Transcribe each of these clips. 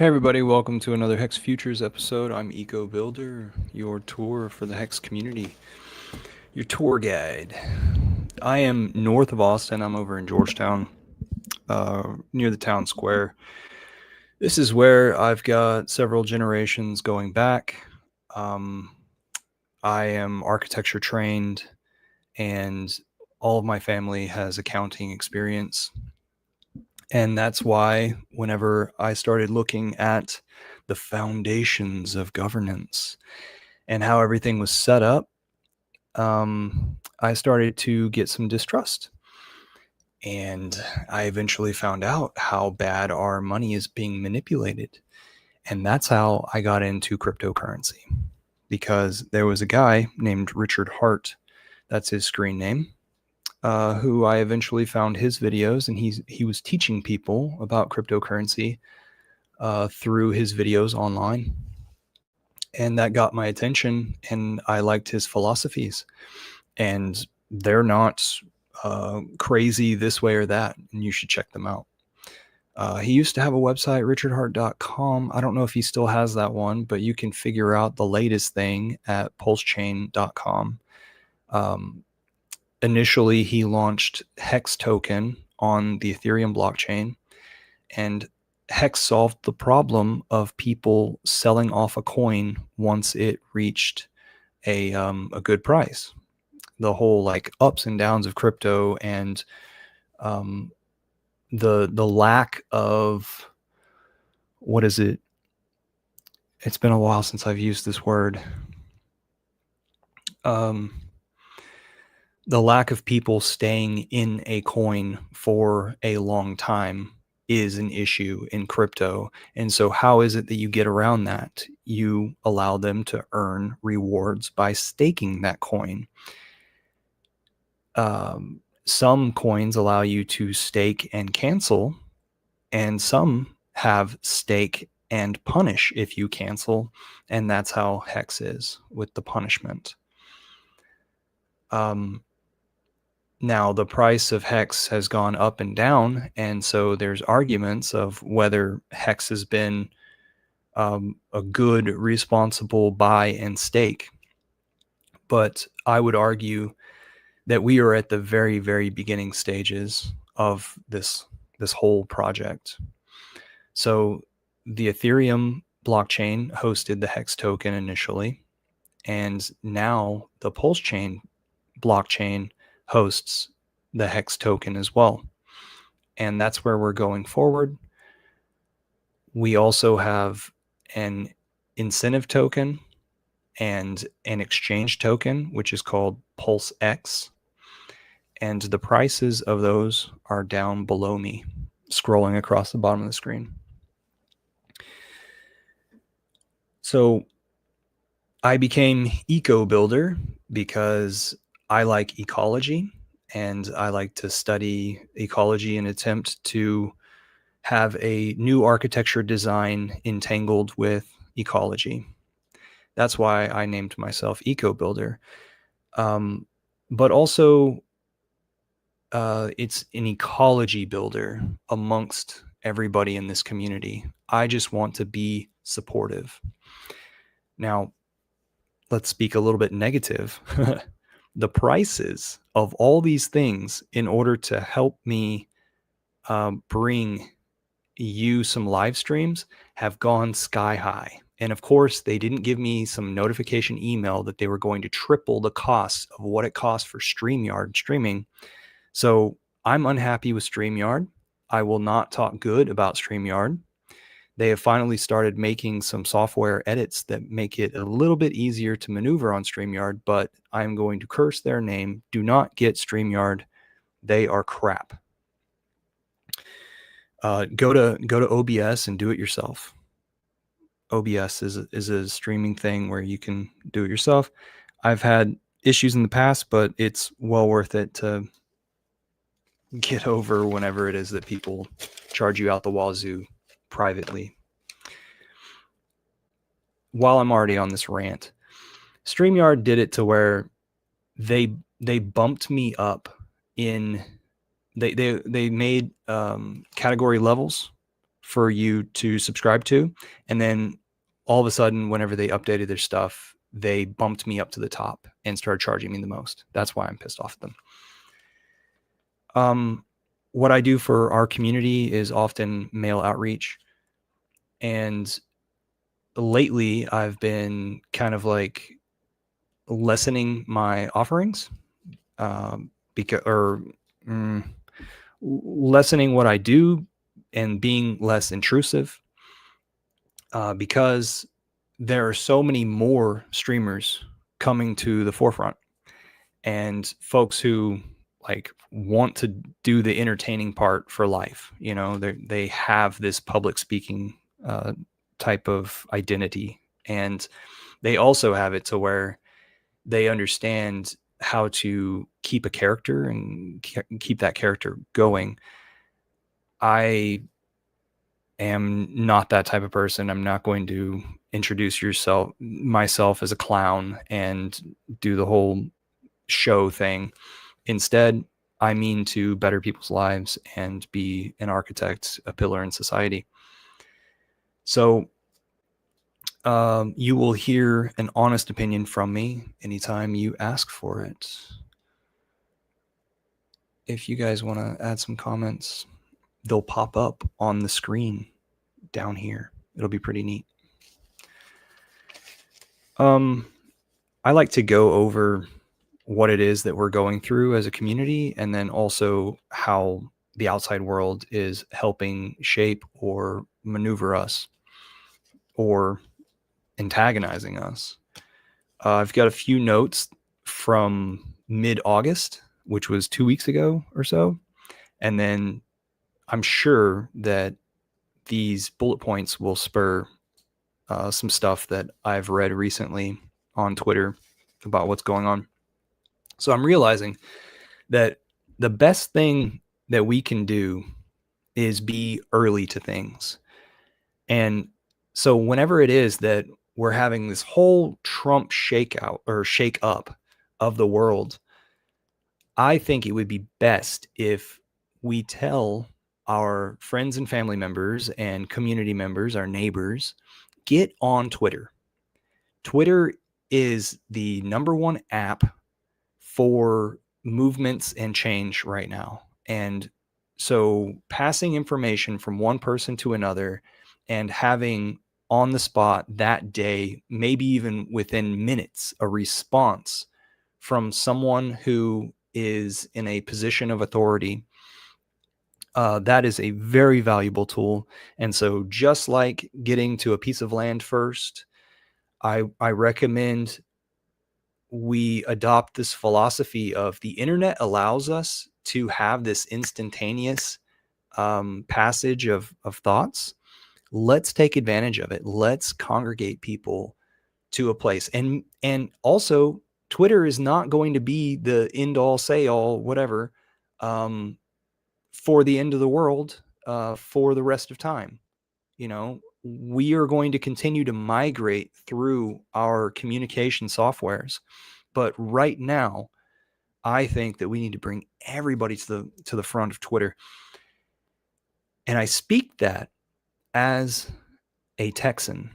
Hey everybody, welcome to another Hex Futures episode. I'm Eco Builder, your tour for the Hex community, your tour guide. I am north of Austin. I'm over in Georgetown, near the town square. This is where I've got several generations going back. Um, I am architecture trained, and all of my family has accounting experience. And that's why whenever I started looking at the foundations of governance and how everything was set up, I started to get some distrust. And I eventually found out how bad our money is being manipulated. And that's how I got into cryptocurrency, because there was a guy named Richard Hart, that's his screen name, who I eventually found his videos, and he was teaching people about cryptocurrency through his videos online. And that got my attention, and I liked his philosophies. And they're not crazy this way or that, and you should check them out. He used to have a website, richardhart.com. I don't know if he still has that one, but you can figure out the latest thing at pulsechain.com. Initially, he launched Hex Token on the Ethereum blockchain, and Hex solved the problem of people selling off a coin once it reached a good price. The whole like ups and downs of crypto, and the lack of, what is it? It's been a while since I've used this word. The lack of people staying in a coin for a long time is an issue in crypto. And so how is it that you get around that? You allow them to earn rewards by staking that coin. Some coins allow you to stake and cancel, and some have stake and punish if you cancel. And that's how Hex is with the punishment. Now, the price of Hex has gone up and down, and so there's arguments of whether Hex has been a good, responsible buy and stake. But I would argue that we are at the very, very beginning stages of this whole project. So the Ethereum blockchain hosted the Hex token initially, and now the Pulse Chain blockchain hosts the Hex token as well. And that's where we're going forward. We also have an incentive token and an exchange token, which is called Pulse X. And the prices of those are down below me, scrolling across the bottom of the screen. So I became Eco Builder because I like ecology, and I like to study ecology and attempt to have a new architecture design entangled with ecology. That's why I named myself Eco Builder. But also, it's an ecology builder amongst everybody in this community. I just want to be supportive. Now, let's speak a little bit negative. The prices of all these things in order to help me bring you some live streams have gone sky high. And of course, they didn't give me some notification email that they were going to triple the cost of what it costs for StreamYard streaming. So I'm unhappy with StreamYard. I will not talk good about StreamYard. They have finally started making some software edits that make it a little bit easier to maneuver on StreamYard, but I'm going to curse their name. Do not get StreamYard. They are crap. Go to OBS and do it yourself. OBS is a streaming thing where you can do it yourself. I've had issues in the past, but it's well worth it to get over whenever it is that people charge you out the wazoo privately. While I'm already on this rant, StreamYard did it to where they bumped me up in they made category levels for you to subscribe to. And then all of a sudden, whenever they updated their stuff, they bumped me up to the top and started charging me the most. That's why I'm pissed off at them. What I do for our community is often mail outreach. And lately I've been kind of like lessening my offerings, lessening what I do and being less intrusive, because there are so many more streamers coming to the forefront, and folks who like want to do the entertaining part for life. You know, they have this public speaking type of identity, and they also have it to where they understand how to keep a character and keep that character going. I am not that type of person. I'm not going to introduce myself as a clown and do the whole show thing. Instead, I mean to better people's lives and be an architect, a pillar in society. So you will hear an honest opinion from me anytime you ask for it. If you guys want to add some comments, they'll pop up on the screen down here. It'll be pretty neat. I like to go over what it is that we're going through as a community, and then also how the outside world is helping shape or maneuver us or antagonizing us. I've got a few notes from mid-August, which was 2 weeks ago or so. And then I'm sure that these bullet points will spur some stuff that I've read recently on Twitter about what's going on. So I'm realizing that the best thing that we can do is be early to things. And so whenever it is that we're having this whole Trump shakeout or shake up of the world, I think it would be best if we tell our friends and family members and community members, our neighbors, get on Twitter. Twitter is the number one app for movements and change right now. And so passing information from one person to another and having on the spot that day, maybe even within minutes, a response from someone who is in a position of authority, that is a very valuable tool. And so just like getting to a piece of land first, I recommend we adopt this philosophy of the internet allows us to have this instantaneous passage of thoughts. Let's take advantage of it. Let's congregate people to a place. And also, Twitter is not going to be the end all, say all, whatever, for the end of the world, for the rest of time. You know, we are going to continue to migrate through our communication softwares. But right now, I think that we need to bring everybody to the front of Twitter. And I speak that as a Texan.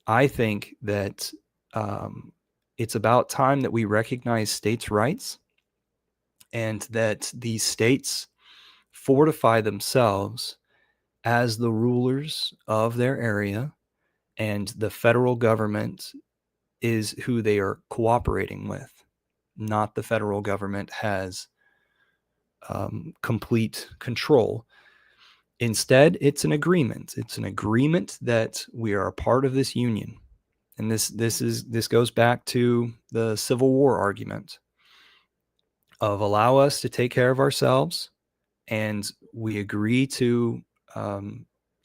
I think that it's about time that we recognize states' rights and that these states fortify themselves as the rulers of their area, and the federal government is who they are cooperating with. Not the federal government has complete control. Instead, it's an agreement. It's an agreement that we are a part of this union. And this goes back to the Civil War argument of allow us to take care of ourselves, and we agree to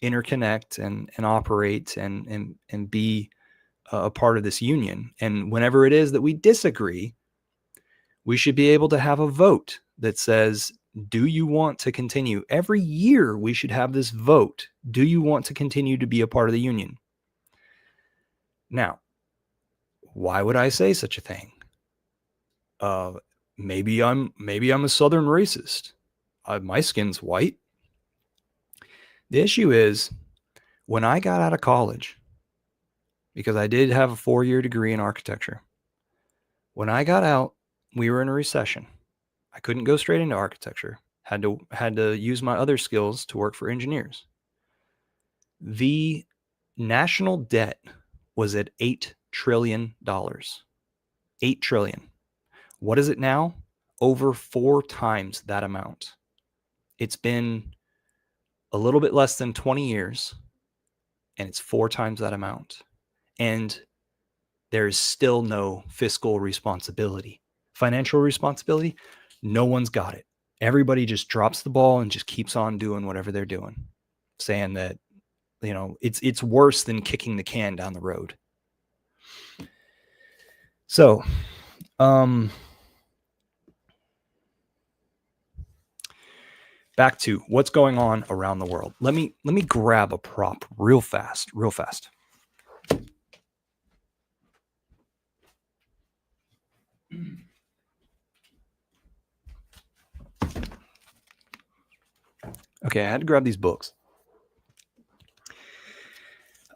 interconnect and operate and be a part of this union. And whenever it is that we disagree, we should be able to have a vote that says, do you want to continue? Every year we should have this vote. Do you want to continue to be a part of the union? Now, why would I say such a thing? Maybe I'm a Southern racist. My skin's white. The issue is when I got out of college, because I did have a 4-year degree in architecture, when I got out, we were in a recession. I couldn't go straight into architecture. Had to use my other skills to work for engineers. The national debt was at $8 trillion. $8 trillion. What is it now? Over 4 times that amount. It's been a little bit less than 20 years, and it's 4 times that amount. And there's still no fiscal responsibility. Financial responsibility, no one's got it. Everybody just drops the ball and just keeps on doing whatever they're doing, saying that, it's worse than kicking the can down the road. So, back to what's going on around the world. Let me grab a prop real fast. Okay, I had to grab these books.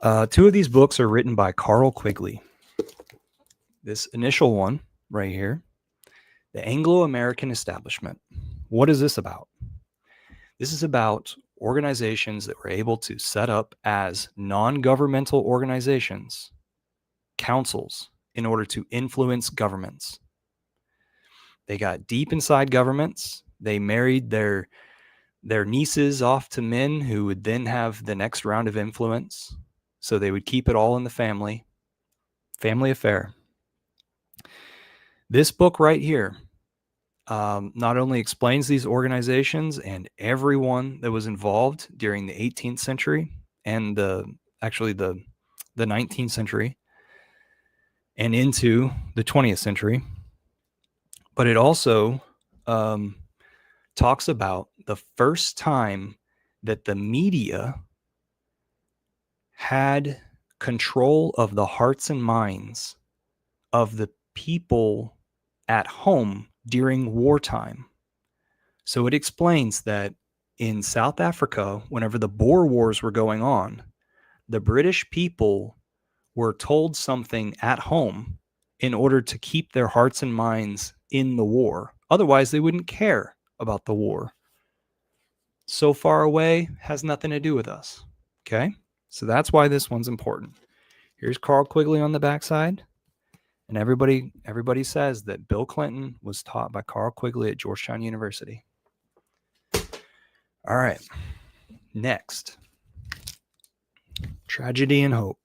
2 of these books are written by Carl Quigley. This initial one right here, The Anglo-American Establishment. What is this about? This is about organizations that were able to set up as non-governmental organizations, councils, in order to influence governments. They got deep inside governments. They married their nieces off to men who would then have the next round of influence. So they would keep it all in the family affair. This book right here not only explains these organizations and everyone that was involved during the 18th century and the 19th century and into the 20th century, but it also talks about the first time that the media had control of the hearts and minds of the people at home during wartime. So it explains that in South Africa, whenever the Boer Wars were going on, the British people were told something at home in order to keep their hearts and minds in the war. Otherwise, they wouldn't care about the war. So far away, has nothing to do with us. Okay? So that's why this one's important. Here's Carl Quigley on the backside. And everybody says that Bill Clinton was taught by Carl Quigley at Georgetown University. All right. Next. Tragedy and Hope.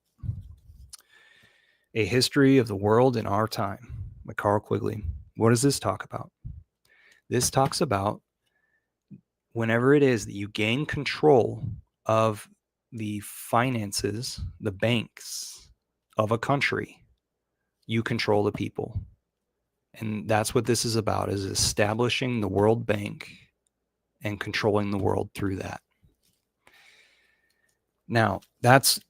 A History of the World in Our Time by Carl Quigley. What does this talk about? This talks about whenever it is that you gain control of the finances, the banks of a country, you control the people. And that's what this is about, is establishing the World Bank and controlling the world through that. Now, that's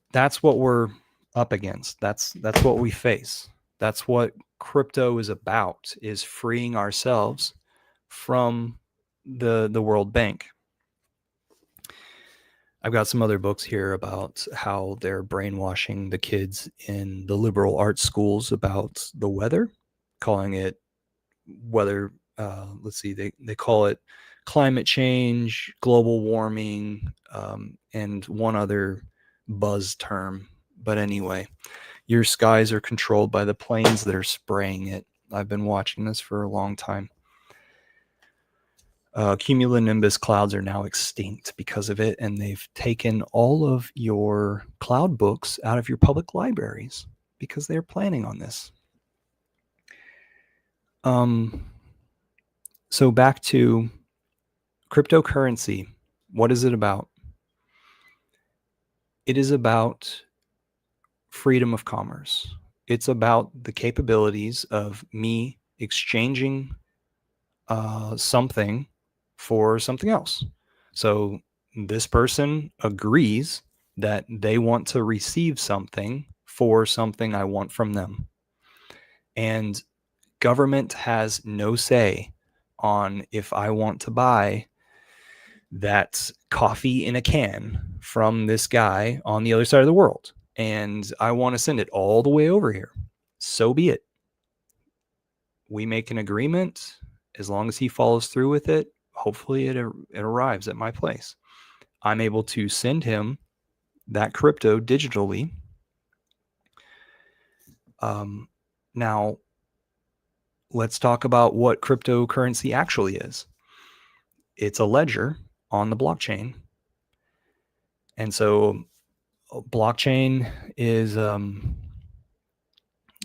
what we're up against. That's what we face. That's what crypto is about, is freeing ourselves from the World Bank. I've got some other books here about how they're brainwashing the kids in the liberal arts schools about the weather, calling it weather. They call it climate change, global warming, and one other buzz term. But anyway, your skies are controlled by the planes that are spraying it. I've been watching this for a long time. Cumulonimbus clouds are now extinct because of it, and they've taken all of your cloud books out of your public libraries because they're planning on this. So back to cryptocurrency. What is it about? It is about freedom of commerce. It's about the capabilities of me exchanging something for something else. So this person agrees that they want to receive something for something I want from them. And government has no say on if I want to buy that's coffee in a can from this guy on the other side of the world, and I want to send it all the way over here. So be it. We make an agreement. As long as he follows through with it, hopefully it arrives at my place. I'm able to send him that crypto digitally. Now, let's talk about what cryptocurrency actually is. It's a ledger on the blockchain. And so blockchain is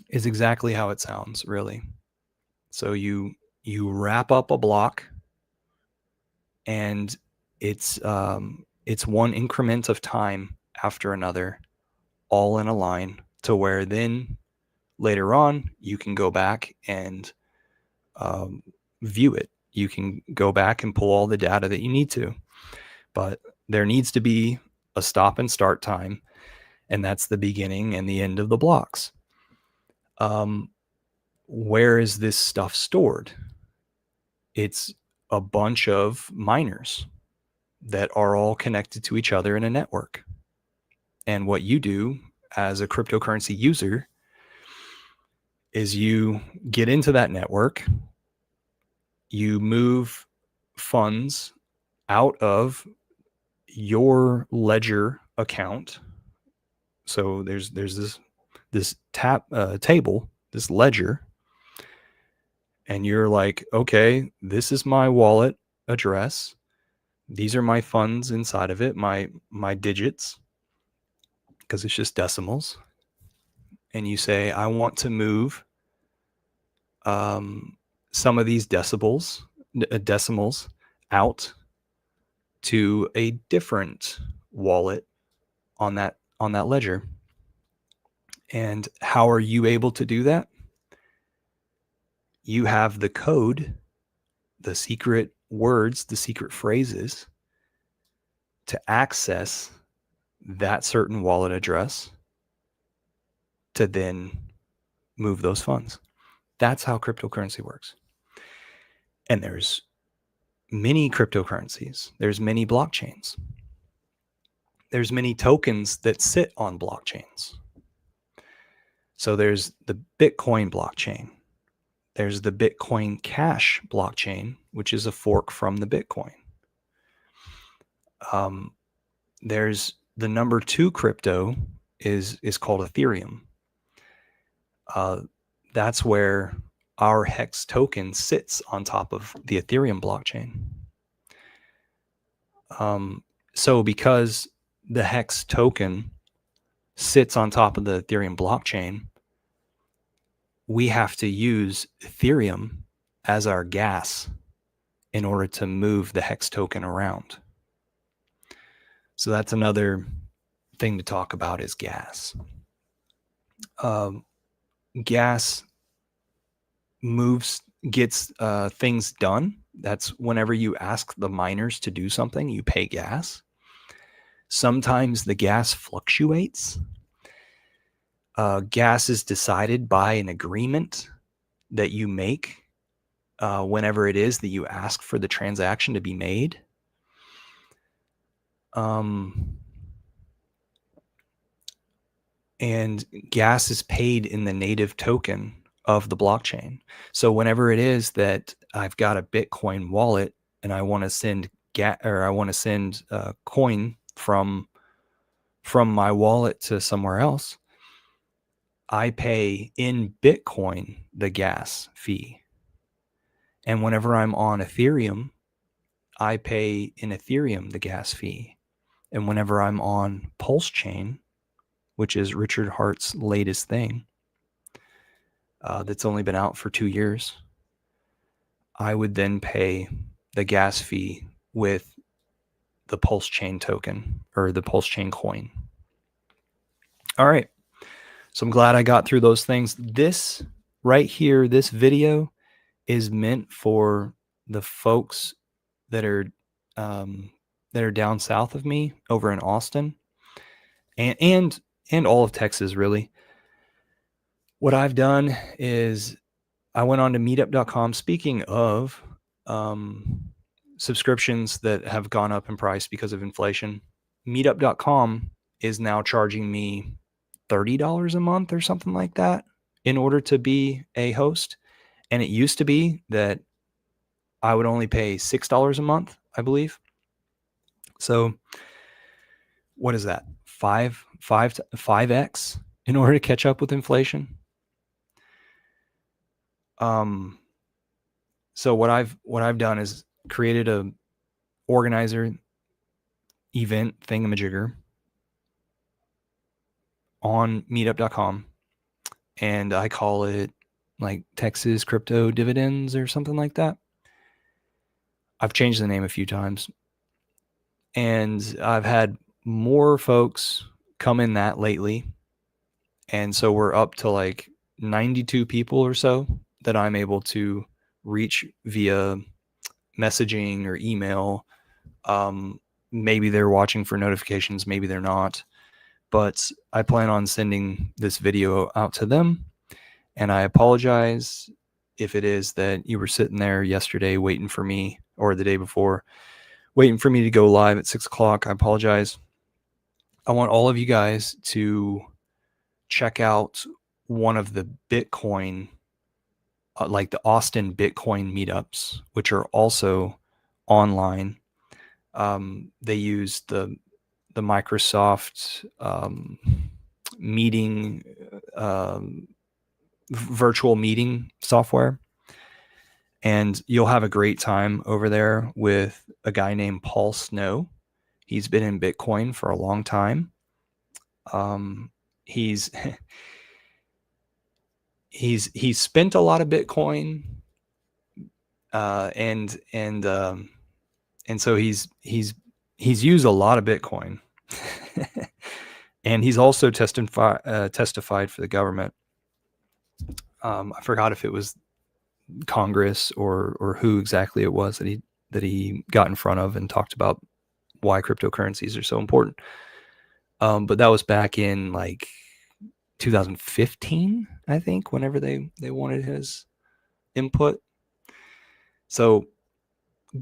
exactly how it sounds, really. So you wrap up a block, and it's one increment of time after another, all in a line, to where then later on you can go back and view it. You can go back and pull all the data that you need to, but there needs to be a stop and start time, and that's the beginning and the end of the blocks. Where is this stuff stored? It's a bunch of miners that are all connected to each other in a network. And what you do as a cryptocurrency user is you get into that network, you move funds out of your ledger account. So there's this table, this ledger, and you're like, okay, this is my wallet address. These are my funds inside of it, my digits, because it's just decimals. And you say, I want to move some of these decimals out to a different wallet on that ledger. And how are you able to do that? You have the code, the secret words, the secret phrases to access that certain wallet address to then move those funds. That's how cryptocurrency works. And there's many cryptocurrencies. There's many blockchains. There's many tokens that sit on blockchains. So there's the Bitcoin blockchain. There's the Bitcoin Cash blockchain, which is a fork from the Bitcoin. There's the number 2 crypto is called Ethereum. That's where our Hex token sits on top of the Ethereum blockchain. So because the Hex token sits on top of the Ethereum blockchain, we have to use Ethereum as our gas in order to move the Hex token around. So that's another thing to talk about, is gas. Gas gets things done. That's whenever you ask the miners to do something, you pay gas. Sometimes the gas fluctuates. Gas is decided by an agreement that you make whenever it is that you ask for the transaction to be made. And gas is paid in the native token of the blockchain. So whenever it is that I've got a Bitcoin wallet and I want to send coin from my wallet to somewhere else, I pay in Bitcoin the gas fee. And whenever I'm on Ethereum, I pay in Ethereum the gas fee. And whenever I'm on Pulse Chain, which is Richard Hart's latest thing, that's only been out for 2 years, I would then pay the gas fee with the Pulse Chain token, or the Pulse Chain coin. All right. So I'm glad I got through those things. This right here, this video is meant for the folks that are down south of me over in Austin and all of Texas, really. What I've done is I went on to meetup.com. Speaking of subscriptions that have gone up in price because of inflation. Meetup.com is now charging me $30 a month or something like that in order to be a host. And it used to be that I would only pay $6 a month, I believe. So what is that? 5x in order to catch up with inflation. So what I've done is created a organizer event thingamajigger on meetup.com, and I call it like Texas Crypto Dividends or something like that. I've changed the name a few times, and I've had more folks come in that lately. And so we're up to like 92 people or so that I'm able to reach via messaging or email. Maybe they're watching for notifications, maybe they're not, but I plan on sending this video out to them. And I apologize if it is that you were sitting there yesterday waiting for me, or the day before, waiting for me to go live at 6 o'clock. I apologize. I want all of you guys to check out one of the Bitcoin, like the Austin Bitcoin meetups, which are also online. They use the Microsoft meeting, virtual meeting software. And you'll have a great time over there with a guy named Paul Snow. He's been in Bitcoin for a long time. He's spent a lot of Bitcoin, and so he's used a lot of Bitcoin, and he's also testified for the government. I forgot if it was Congress or who exactly it was that he got in front of and talked about why cryptocurrencies are so important. But that was back in like 2015, I think, whenever they wanted his input. So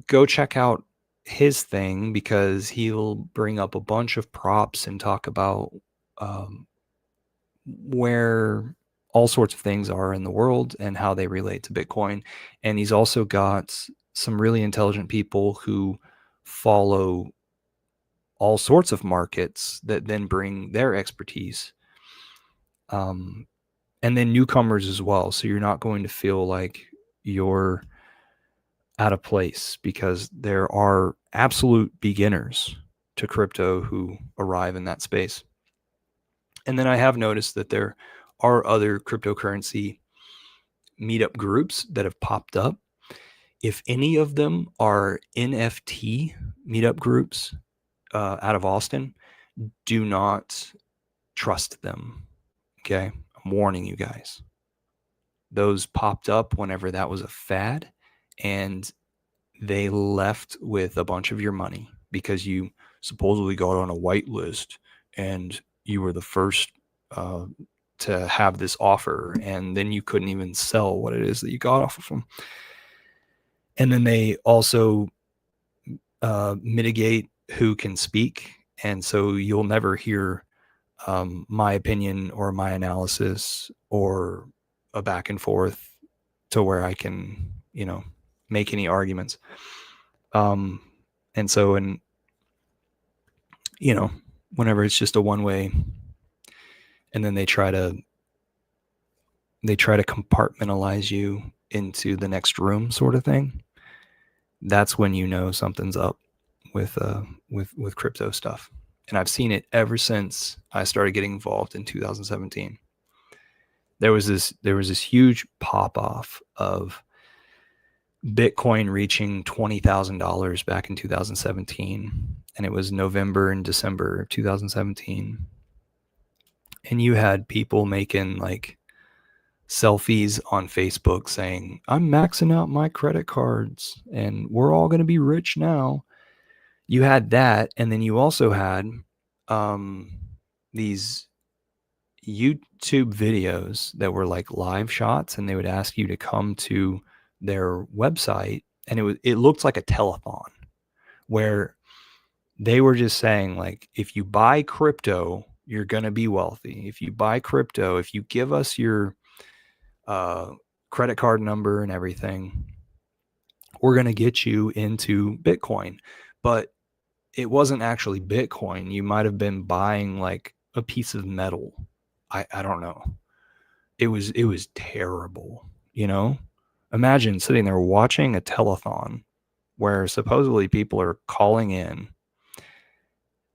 go check out his thing, because he'll bring up a bunch of props and talk about where all sorts of things are in the world and how they relate to Bitcoin. And he's also got some really intelligent people who follow all sorts of markets that then bring their expertise. And then newcomers as well. So you're not going to feel like you're out of place, because there are absolute beginners to crypto who arrive in that space. And then I have noticed that there are other cryptocurrency meetup groups that have popped up. If any of them are NFT meetup groups out of Austin, do not trust them. Okay. I'm warning you guys. Those popped up whenever that was a fad, and they left with a bunch of your money because you supposedly got on a white list and you were the first to have this offer, and then you couldn't even sell what it is that you got off of them. And then they also mitigate who can speak, and so you'll never hear my opinion or my analysis or a back and forth to where I can, make any arguments. And so, whenever it's just a one way, and then they try to compartmentalize you into the next room sort of thing, that's when something's up with crypto stuff. And I've seen it ever since I started getting involved in 2017. There was this huge pop off of Bitcoin reaching $20,000 back in 2017, and it was November and December of 2017. And you had people making like selfies on Facebook saying, "I'm maxing out my credit cards and we're all going to be rich now." You had that, and then you also had these YouTube videos that were like live shots, and they would ask you to come to their website and it looked like a telethon where they were just saying, like, if you buy crypto, you're going to be wealthy. If you buy crypto, if you give us your credit card number and everything, we're going to get you into Bitcoin. But it wasn't actually Bitcoin. You might have been buying like a piece of metal. I don't know. It was terrible, you know? Imagine sitting there watching a telethon where supposedly people are calling in,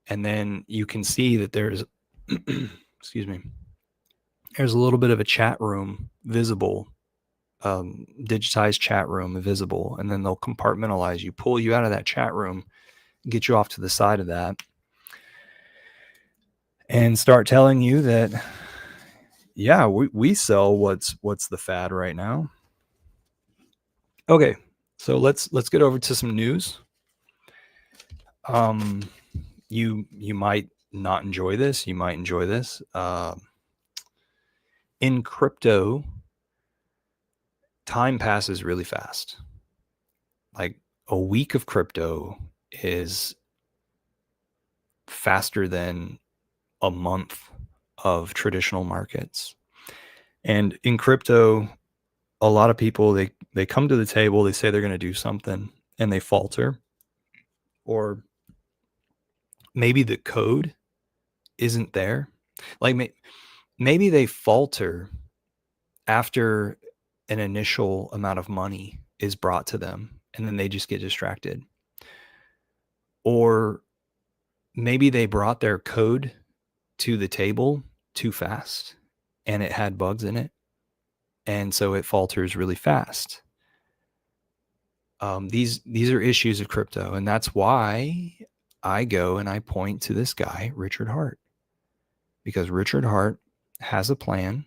and then you can see that there's excuse me, there's a little bit of a chat room visible, digitized chat room visible, and then they'll compartmentalize you, pull you out of that chat room, get you off to the side of that, and start telling you that, yeah, we sell what's the fad right now. Okay, so let's get over to some news. You might not enjoy this. You might enjoy this. In crypto, time passes really fast. Like a week of crypto is faster than a month of traditional markets. And in crypto, a lot of people, they come to the table, they say they're going to do something, and they falter. Or maybe the code isn't there. Like maybe they falter after an initial amount of money is brought to them, and then they just get distracted. Or maybe they brought their code to the table too fast and it had bugs in it, and so it falters really fast. These are issues of crypto, and that's why I go and I point to this guy, Richard Heart, because Richard Heart has a plan.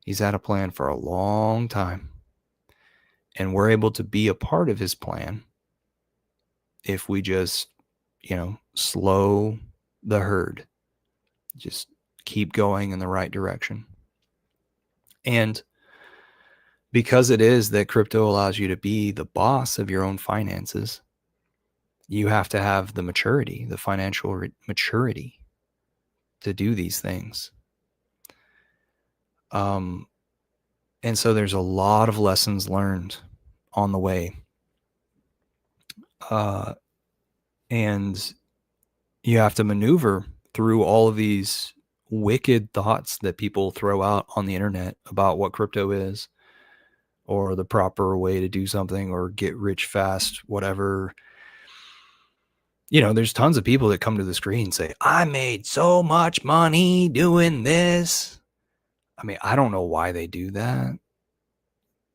He's had a plan for a long time, and we're able to be a part of his plan if we just, slow the herd, just keep going in the right direction. And because it is that crypto allows you to be the boss of your own finances, you have to have the maturity, the financial maturity to do these things. And so there's a lot of lessons learned on the way. And you have to maneuver through all of these wicked thoughts that people throw out on the internet about what crypto is, or the proper way to do something, or get rich fast, whatever. There's tons of people that come to the screen and say, I made so much money doing this. I mean, I don't know why they do that.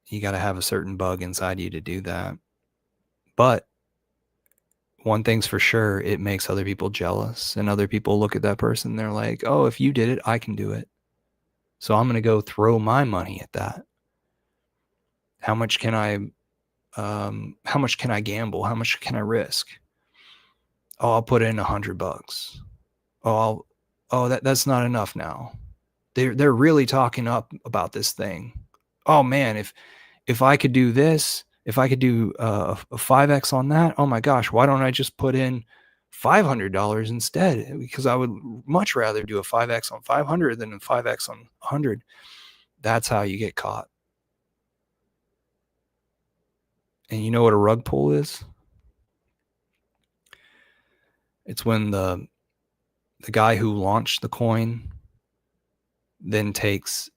You got to have a certain bug inside you to do that. But one thing's for sure, it makes other people jealous, and other people look at that person and they're like, oh, if you did it, I can do it. So I'm going to go throw my money at that. How much can I gamble? How much can I risk? Oh, I'll put in $100. Oh, that's not enough now. They're really talking up about this thing. Oh man, if I could do this, if I could do a 5x on that, oh my gosh, why don't I just put in $500 instead? Because I would much rather do a 5x on 500 than a 5x on 100. That's how you get caught. And you know what a rug pull is? It's when the guy who launched the coin then takes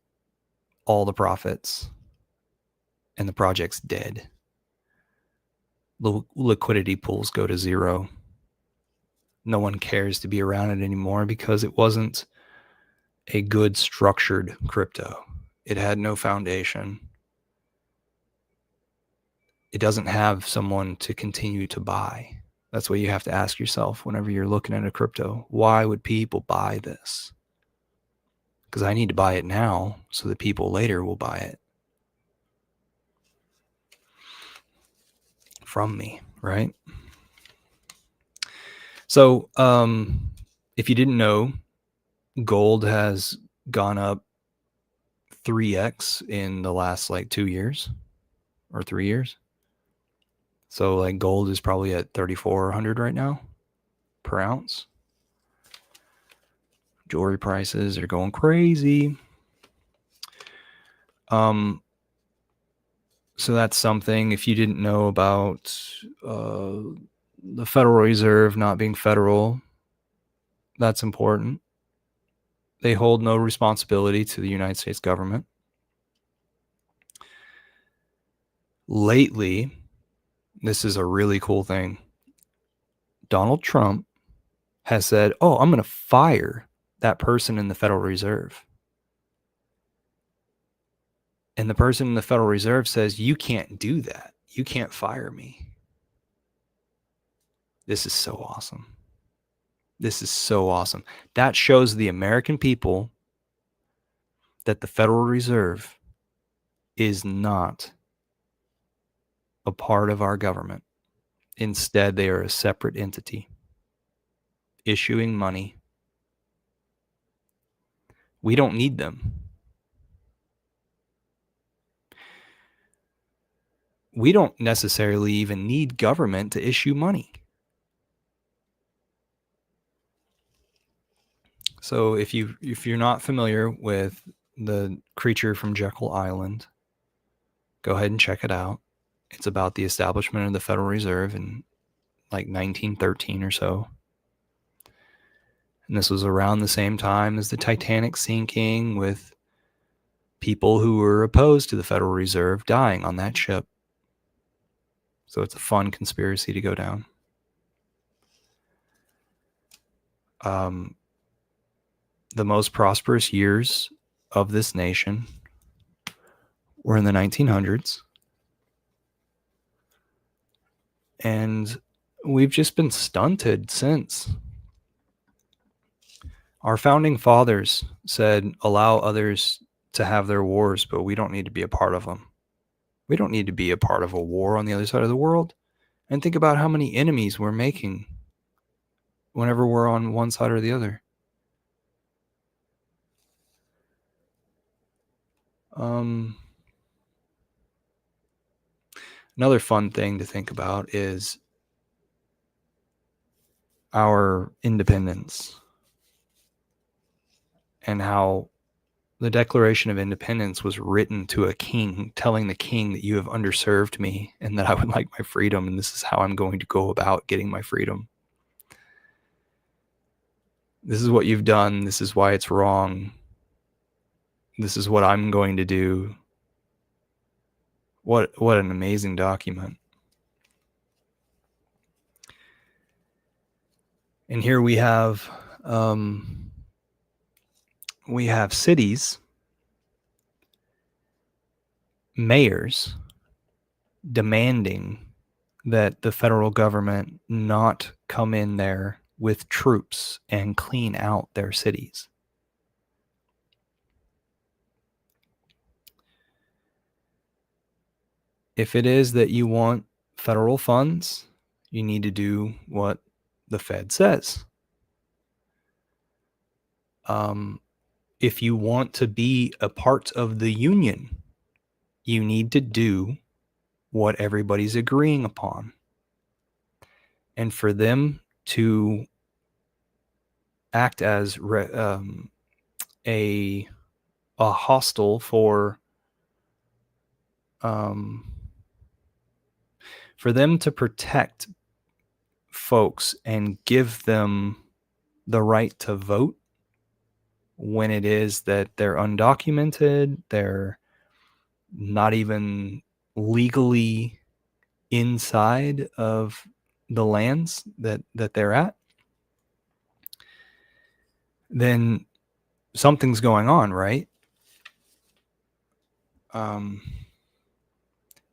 all the profits and the project's dead. The liquidity pools go to zero. No one cares to be around it anymore because it wasn't a good structured crypto. It had no foundation. It doesn't have someone to continue to buy. That's what you have to ask yourself whenever you're looking at a crypto. Why would people buy this? Because I need to buy it now so that people later will buy it from me, right? So if you didn't know, gold has gone up 3x in the last 2 years or 3 years. So like gold is probably at 3,400 right now per ounce. Jewelry prices are going crazy. So that's something. If you didn't know about the Federal Reserve not being federal, that's important. They hold no responsibility to the United States government. Lately, this is a really cool thing. Donald Trump has said, "Oh, I'm going to fire that person in the Federal Reserve." And the person in the Federal Reserve says, "You can't do that. You can't fire me." This is so awesome. This is so awesome. That shows the American people that the Federal Reserve is not a part of our government. Instead, they are a separate entity issuing money. We don't need them. We don't necessarily even need government to issue money. So if you're not familiar with the Creature from Jekyll Island, go ahead and check it out. It's about the establishment of the Federal Reserve in like 1913 or so. And this was around the same time as the Titanic sinking, with people who were opposed to the Federal Reserve dying on that ship. So it's a fun conspiracy to go down. The most prosperous years of this nation were in the 1900s. And we've just been stunted since. Our founding fathers said, allow others to have their wars, but we don't need to be a part of them. We don't need to be a part of a war on the other side of the world. And think about how many enemies we're making whenever we're on one side or the other. Another fun thing to think about is our independence and how the Declaration of Independence was written to a king, telling the king that you have underserved me and that I would like my freedom, and this is how I'm going to go about getting my freedom. This is what you've done. This is why it's wrong. This is what I'm going to do. What an amazing document. And here we have cities, mayors demanding that the federal government not come in there with troops and clean out their cities. If it is that you want federal funds, you need to do what the Fed says. If you want to be a part of the union, you need to do what everybody's agreeing upon. And for them to act as a hostile for them to protect folks and give them the right to vote when it is that they're undocumented, they're not even legally inside of the lands that they're at, then something's going on, right? In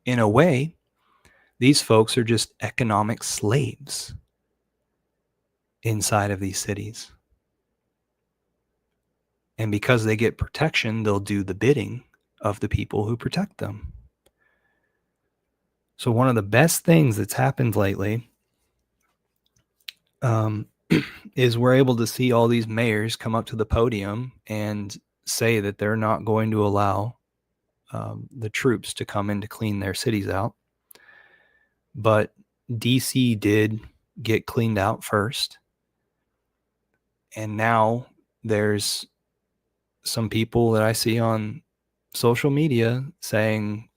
a way, these folks are just economic slaves inside of these cities. And because they get protection, they'll do the bidding of the people who protect them. So one of the best things that's happened lately is we're able to see all these mayors come up to the podium and say that they're not going to allow the troops to come in to clean their cities out. But DC did get cleaned out first. And now there's some people that I see on social media saying,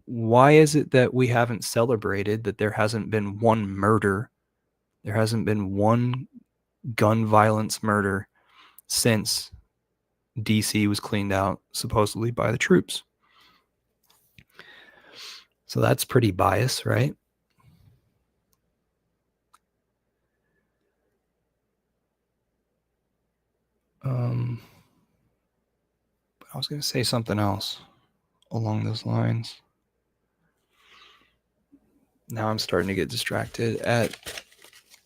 why is it that we haven't celebrated that there hasn't been one murder? There hasn't been one gun violence murder since DC was cleaned out, supposedly by the troops. So that's pretty biased, right? I was going to say something else along those lines. Now I'm starting to get distracted. At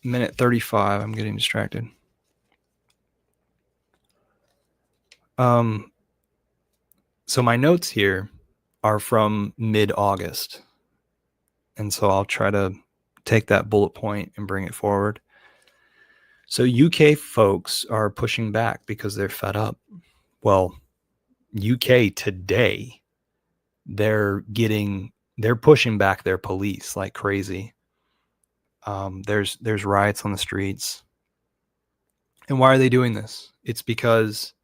minute 35, I'm getting distracted. So my notes here are from mid-August. And so I'll try to take that bullet point and bring it forward. So UK folks are pushing back because they're fed up. Well, UK today, they're pushing back their police like crazy. There's riots on the streets. And why are they doing this? It's because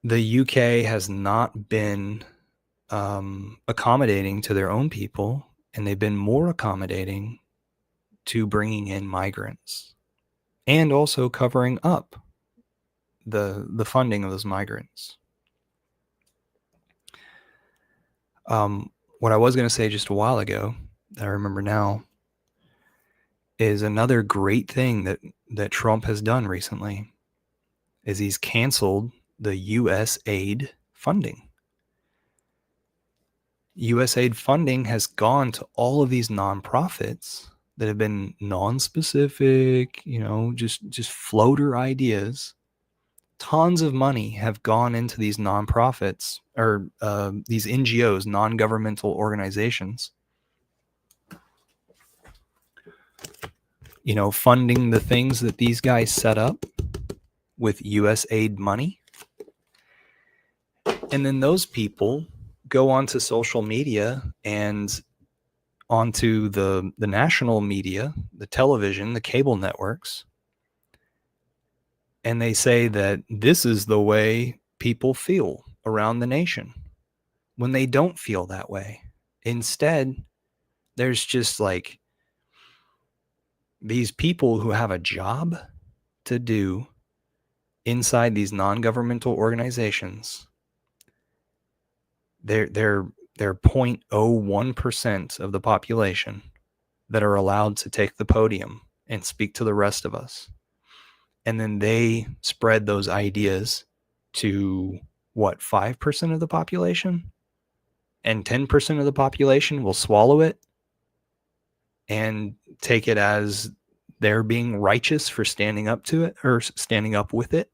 the UK has not been accommodating to their own people, and they've been more accommodating to bringing in migrants and also covering up the funding of those migrants. What I was going to say just a while ago that I remember now is another great thing that Trump has done recently is he's canceled the U.S. aid funding. U.S. aid funding has gone to all of these nonprofits that have been non-specific, just floater ideas. Tons of money have gone into these nonprofits or these NGOs, non-governmental organizations, funding the things that these guys set up with U.S. aid money. And then those people go onto social media and onto the national media, the television, the cable networks, and they say that this is the way people feel around the nation when they don't feel that way. Instead, there's just like these people who have a job to do inside these non-governmental organizations. They're 0.01% of the population that are allowed to take the podium and speak to the rest of us. And then they spread those ideas to 5% of the population? And 10% of the population will swallow it and take it as they're being righteous for standing up to it or standing up with it,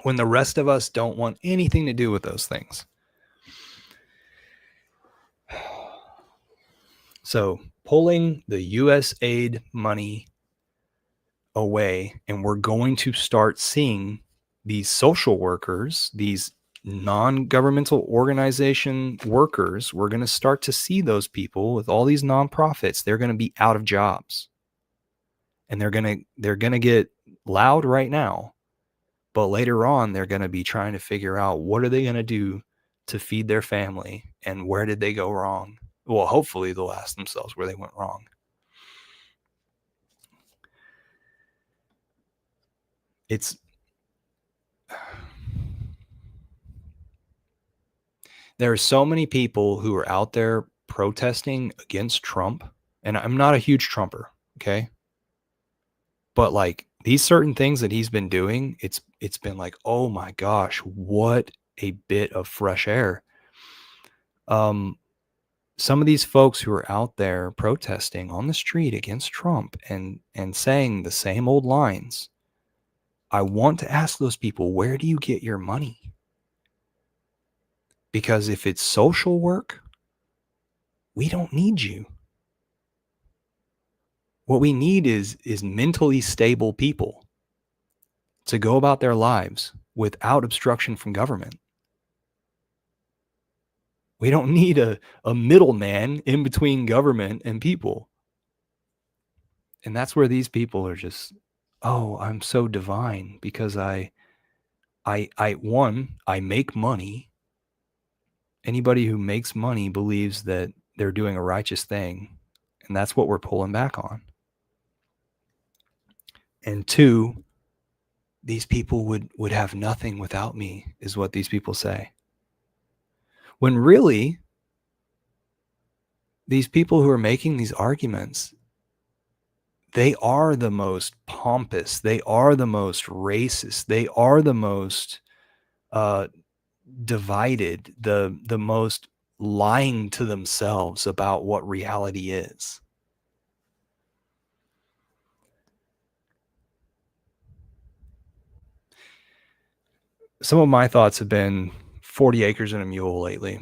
when the rest of us don't want anything to do with those things. So pulling the U.S. aid money away, and we're going to start seeing these social workers, these non-governmental organization workers, we're going to start to see those people with all these nonprofits. They're going to be out of jobs, and they're going to get loud right now, but later on they're going to be trying to figure out what are they going to do to feed their family and where did they go wrong. Well, hopefully they'll ask themselves where they went wrong. There are so many people who are out there protesting against Trump, and I'm not a huge Trumper, okay? But like these certain things that he's been doing, it's been like, oh my gosh, what a bit of fresh air. Some of these folks who are out there protesting on the street against Trump and saying the same old lines, I want to ask those people, where do you get your money? Because if it's social work, we don't need you. What we need is mentally stable people to go about their lives without obstruction from government. We don't need a middleman in between government and people. And that's where these people are just, oh, I'm so divine because I make money. Anybody who makes money believes that they're doing a righteous thing, and that's what we're pulling back on. And two, these people would have nothing without me, is what these people say. When really, these people who are making these arguments, they are the most pompous, they are the most racist, they are the most divided, the most lying to themselves about what reality is. Some of my thoughts have been 40 acres and a mule lately.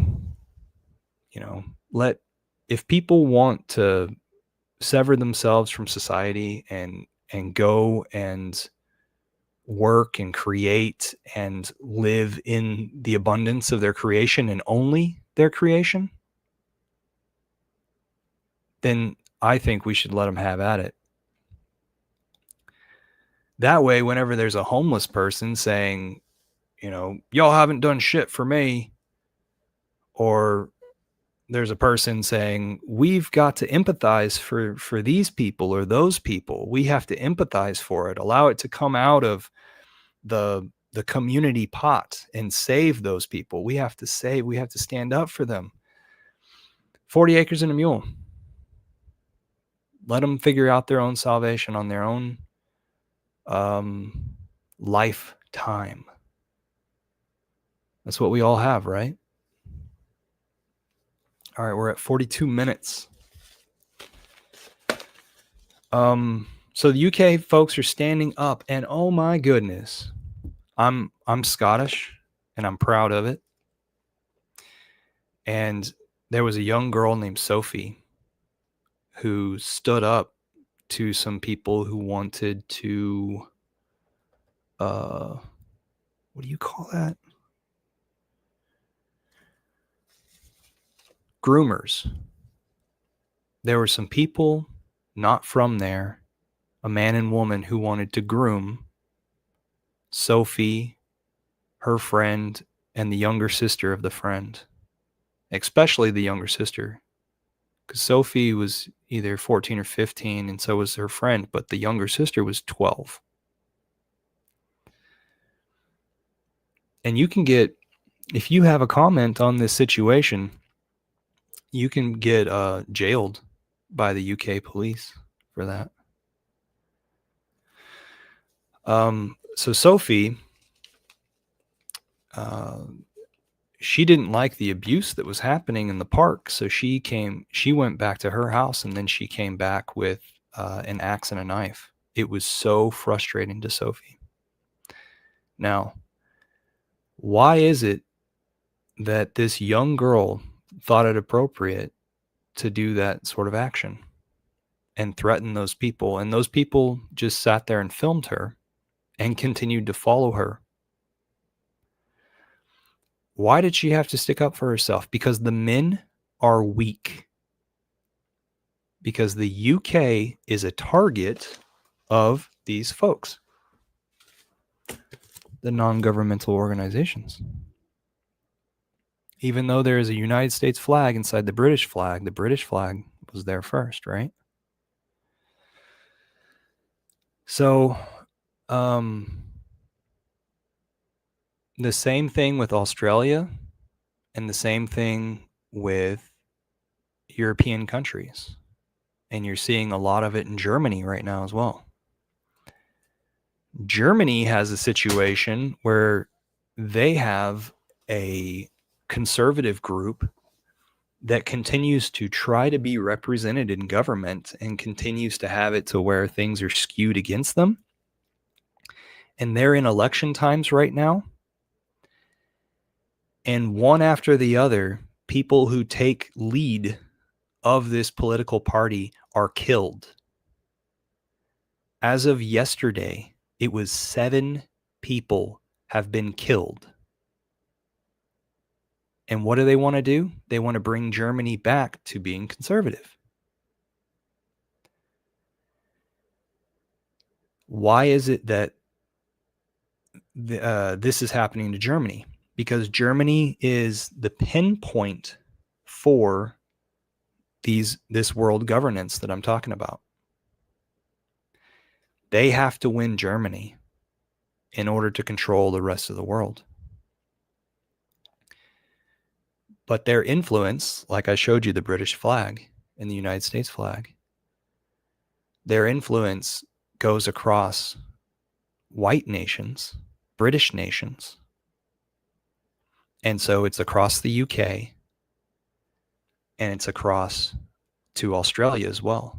You know, if people want to sever themselves from society and go and work and create and live in the abundance of their creation and only their creation, then I think we should let them have at it. That way, whenever there's a homeless person saying, y'all haven't done shit for me, or there's a person saying, we've got to empathize for these people or those people. We have to empathize for it, allow it to come out of the community pot and save those people. We have to stand up for them. 40 acres and a mule. Let them figure out their own salvation on their own lifetime. That's what we all have, right? All right, we're at 42 minutes. So the UK folks are standing up, and oh my goodness, I'm Scottish and I'm proud of it. And there was a young girl named Sophie who stood up to some people who wanted to what do you call that? Groomers. There were some people not from there, a man and woman, who wanted to groom Sophie, her friend, and the younger sister of the friend, especially the younger sister, because Sophie was either 14 or 15, and so was her friend, but the younger sister was 12. And you can get, if you have a comment on this situation, you can get jailed by the UK police for that. So Sophie, she didn't like the abuse that was happening in the park, so she went back to her house, and then she came back with an axe and a knife. It was so frustrating to Sophie. Now, why is it that this young girl thought it appropriate to do that sort of action and threaten those people? And those people just sat there and filmed her and continued to follow her. Why did she have to stick up for herself? Because the men are weak. Because the UK is a target of these folks, the non-governmental organizations. Even though there is a United States flag inside the British flag was there first, right? So, the same thing with Australia and the same thing with European countries. And you're seeing a lot of it in Germany right now as well. Germany has a situation where they have a conservative group that continues to try to be represented in government and continues to have it to where things are skewed against them. And they're in election times right now. And one after the other, people who take lead of this political party are killed. As of yesterday, it was 7 people have been killed. And what do they want to do? They want to bring Germany back to being conservative. Why is it that this is happening to Germany? Because Germany is the pinpoint for this world governance that I'm talking about. They have to win Germany in order to control the rest of the world. But their influence, like I showed you the British flag and the United States flag, their influence goes across white nations, British nations. And so it's across the UK and it's across to Australia as well.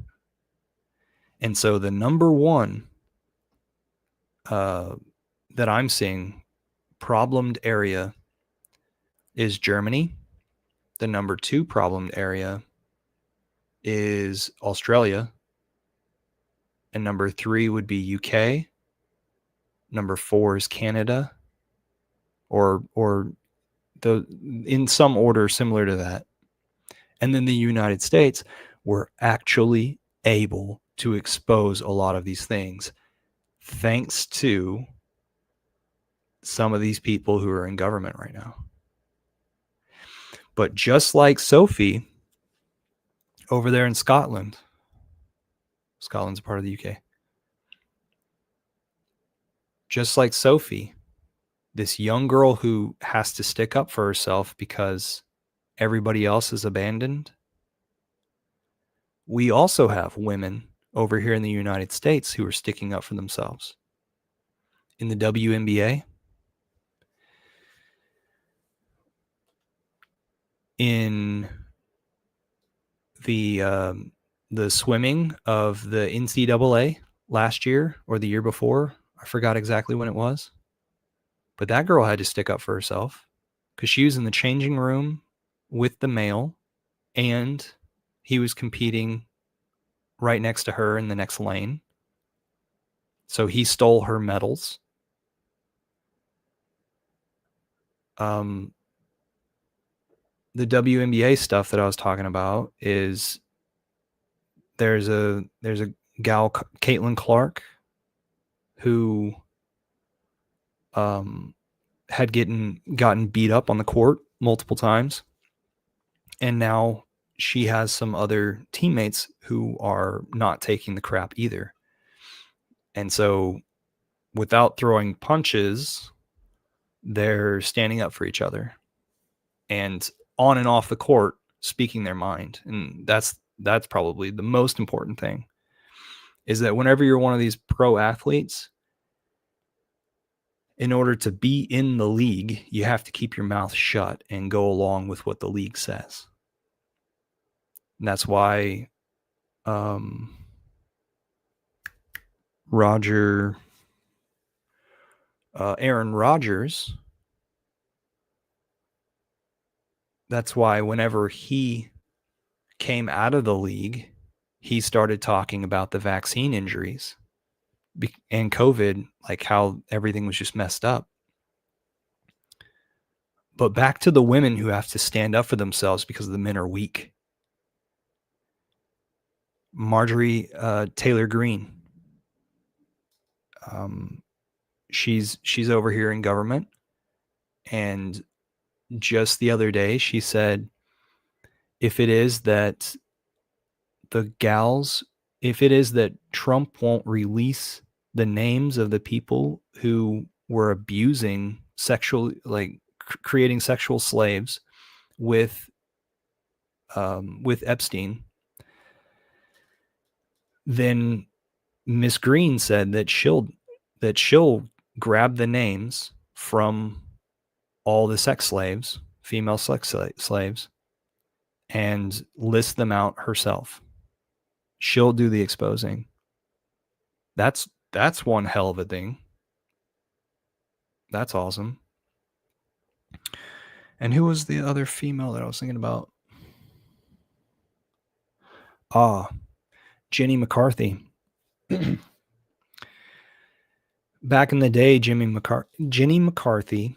And so the number one that I'm seeing problemed area is Germany. The number two problemed area is Australia. And number three would be UK. Number four is Canada, or in some order similar to that. And then the United States were actually able to expose a lot of these things thanks to some of these people who are in government right now. But just like Sophie over there in Scotland, Scotland's a part of the UK. Just like Sophie, this young girl who has to stick up for herself because everybody else is abandoned. We also have women over here in the United States who are sticking up for themselves. In the WNBA, in the swimming of the NCAA last year or the year before, I forgot exactly when it was, but that girl had to stick up for herself because she was in the changing room with the male and he was competing right next to her in the next lane. So he stole her medals. The WNBA stuff that I was talking about is there's a gal, Caitlin Clark, who had gotten beat up on the court multiple times, and now she has some other teammates who are not taking the crap either. And so without throwing punches, they're standing up for each other and on and off the court speaking their mind. And that's probably the most important thing, is that whenever you're one of these pro athletes, in order to be in the league, you have to keep your mouth shut and go along with what the league says. And that's why Aaron Rodgers, that's why whenever he came out of the league, he started talking about the vaccine injuries and COVID, like how everything was just messed up. But back to the women who have to stand up for themselves because the men are weak. Marjorie Taylor Greene. She's over here in government, and just the other day she said, if it is that Trump won't release the names of the people who were abusing creating sexual slaves with Epstein, then Miss Greene said that she'll grab the names from all the sex slaves, female sex slaves, and list them out herself. She'll do the exposing. That's one hell of a thing. That's awesome. And who was the other female that I was thinking about? Jenny McCarthy. Back in the day, Jenny McCarthy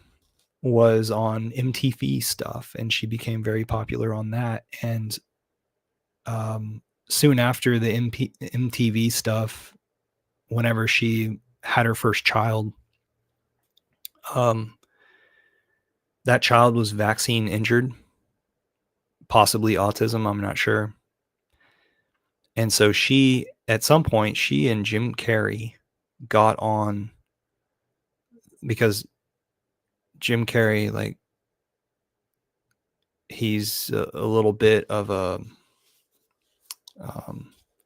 was on MTV stuff, and she became very popular on that. And soon after the MTV stuff, whenever she had her first child, that child was vaccine injured, possibly autism, I'm not sure. And so at some point, she and Jim Carrey got on, because Jim Carrey, like, he's a little bit of a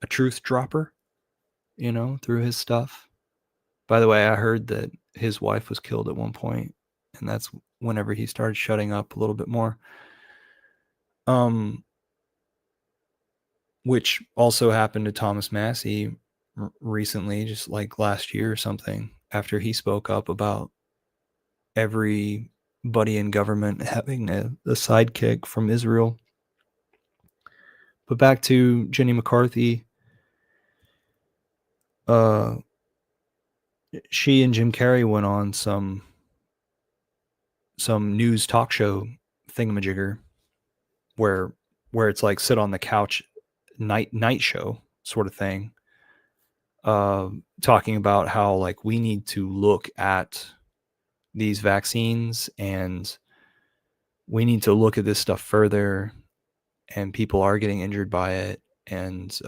truth dropper, through his stuff. By the way, I heard that his wife was killed at one point, and that's whenever he started shutting up a little bit more. Which also happened to Thomas Massey recently, just like last year or something, after he spoke up about everybody in government having a sidekick from Israel. But back to Jenny McCarthy. She and Jim Carrey went on some news talk show thingamajigger where it's like sit on the couch night show sort of thing, talking about how, like, we need to look at these vaccines and we need to look at this stuff further, and people are getting injured by it, and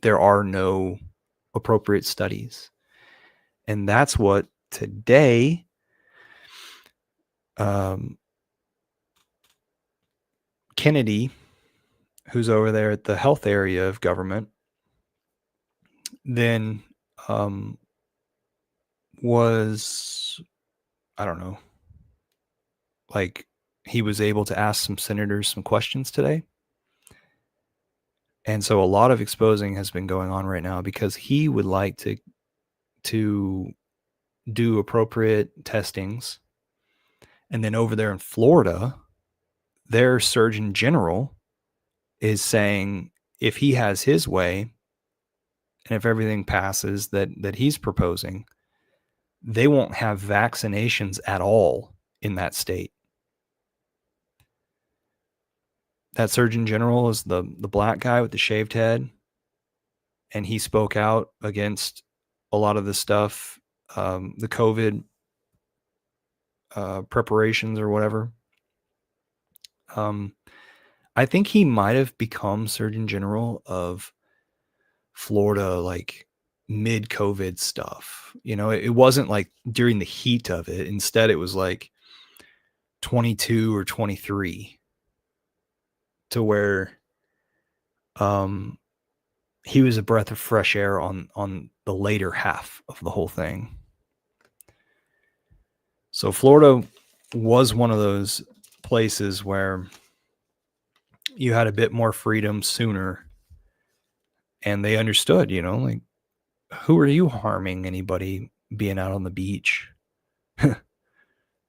there are no appropriate studies. And that's what today Kennedy, who's over there at the health area of government, then was, I don't know, like, he was able to ask some senators some questions today. And so a lot of exposing has been going on right now, because he would like to do appropriate testings. And then over there in Florida, their Surgeon General is saying if he has his way, and if everything passes that he's proposing, they won't have vaccinations at all in that state. That Surgeon General is the black guy with the shaved head, and he spoke out against a lot of the stuff, the COVID preparations or whatever. I think he might have become Surgeon General of Florida, like mid-COVID stuff. It wasn't like during the heat of it. Instead, it was like 22 or 23, to where he was a breath of fresh air on the later half of the whole thing. So Florida was one of those places where you had a bit more freedom sooner, and they understood, like, who are you harming anybody being out on the beach?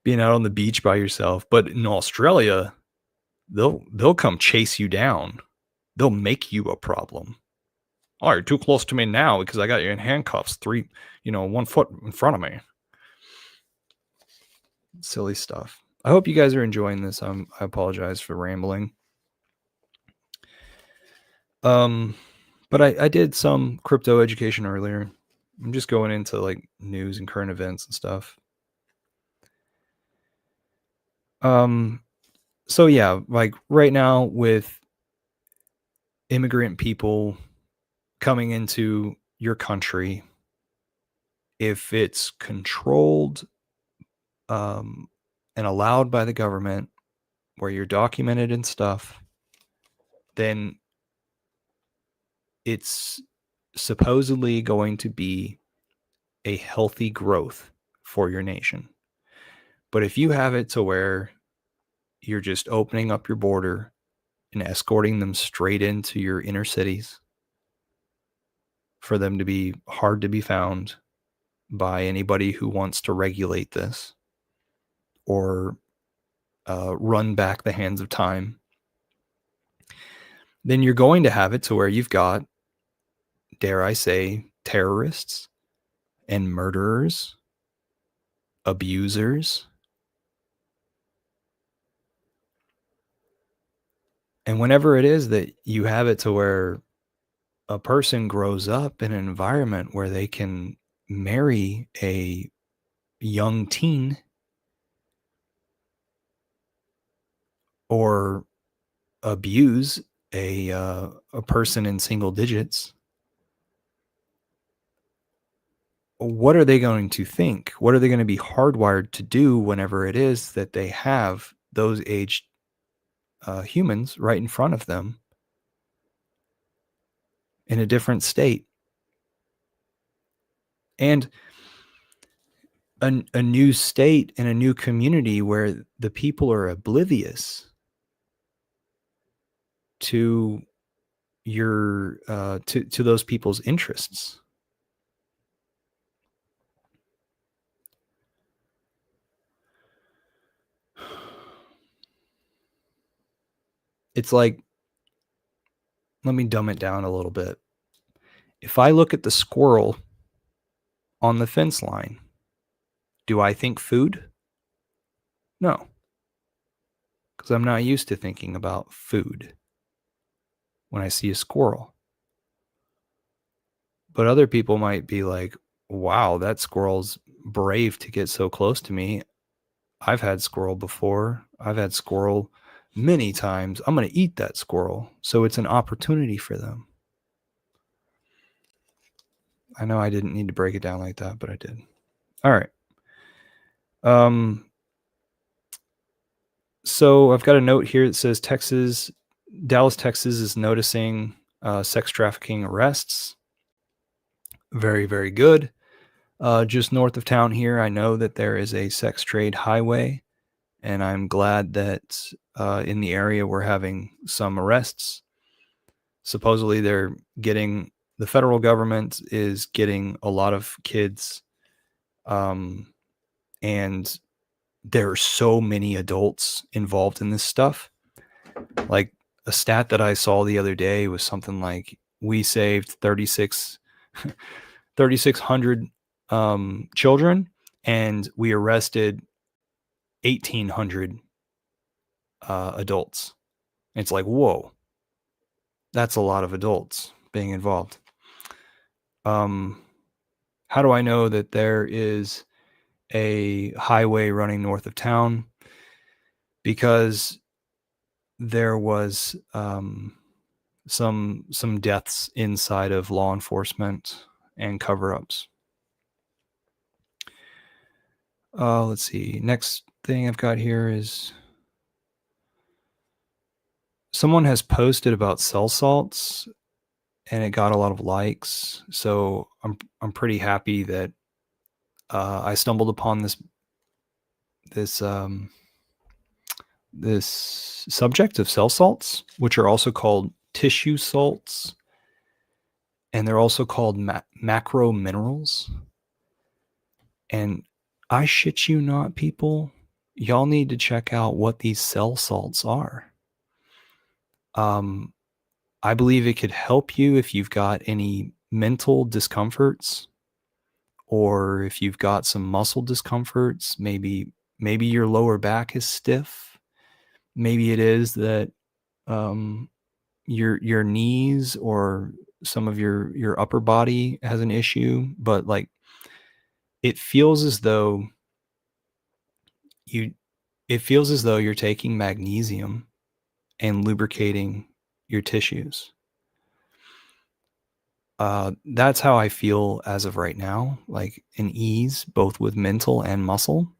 Being out on the beach by yourself. But in Australia, they'll come chase you down. They'll make you a problem. Oh, you're too close to me now because I got you in handcuffs 1 foot in front of me. Silly stuff. I hope you guys are enjoying this. I apologize for rambling. But I did some crypto education earlier. I'm just going into like news and current events and stuff. So yeah, like right now with immigrant people coming into your country, if it's controlled and allowed by the government, where you're documented and stuff, then it's supposedly going to be a healthy growth for your nation. But if you have it to where you're just opening up your border and escorting them straight into your inner cities for them to be hard to be found by anybody who wants to regulate this or run back the hands of time, then you're going to have it to where you've got, dare I say, terrorists and murderers, abusers, And whenever it is that you have it to where a person grows up in an environment where they can marry a young teen or abuse a person in single digits, what are they going to think? What are they going to be hardwired to do whenever it is that they have those aged humans right in front of them in a different state? And a new state and a new community where the people are oblivious to your to those people's interests. It's like, let me dumb it down a little bit. If I look at the squirrel on the fence line, do I think food? No, because I'm not used to thinking about food when I see a squirrel. But other people might be like, wow, that squirrel's brave to get so close to me. I've had squirrel before. I've had squirrel many times. I'm going to eat that squirrel. So it's an opportunity for them. I know I didn't need to break it down like that, but I did. All right. So I've got a note here that says Dallas, Texas is noticing sex trafficking arrests. Very, very good. Just north of town here, I know that there is a sex trade highway, and I'm glad that in the area we're having some arrests. Supposedly the federal government is getting a lot of kids, and there are so many adults involved in this stuff. Like a stat that I saw the other day was something like we saved 3,600 children, and we arrested 1,800 adults. It's like, whoa, that's a lot of adults being involved. How do I know that there is a highway running north of town? Because there was some deaths inside of law enforcement and cover-ups. Let's see. Next thing I've got here is someone has posted about cell salts, and it got a lot of likes. So I'm pretty happy that I stumbled upon this subject of cell salts, which are also called tissue salts, and they're also called macro minerals. And I shit you not, people, y'all need to check out what these cell salts are. I believe it could help you if you've got any mental discomforts, or if you've got some muscle discomforts. Maybe your lower back is stiff. Maybe it is that your knees or some of your upper body has an issue, but like it feels as though you're taking magnesium and lubricating your tissues. That's how I feel as of right now, like an ease, both with mental and muscle.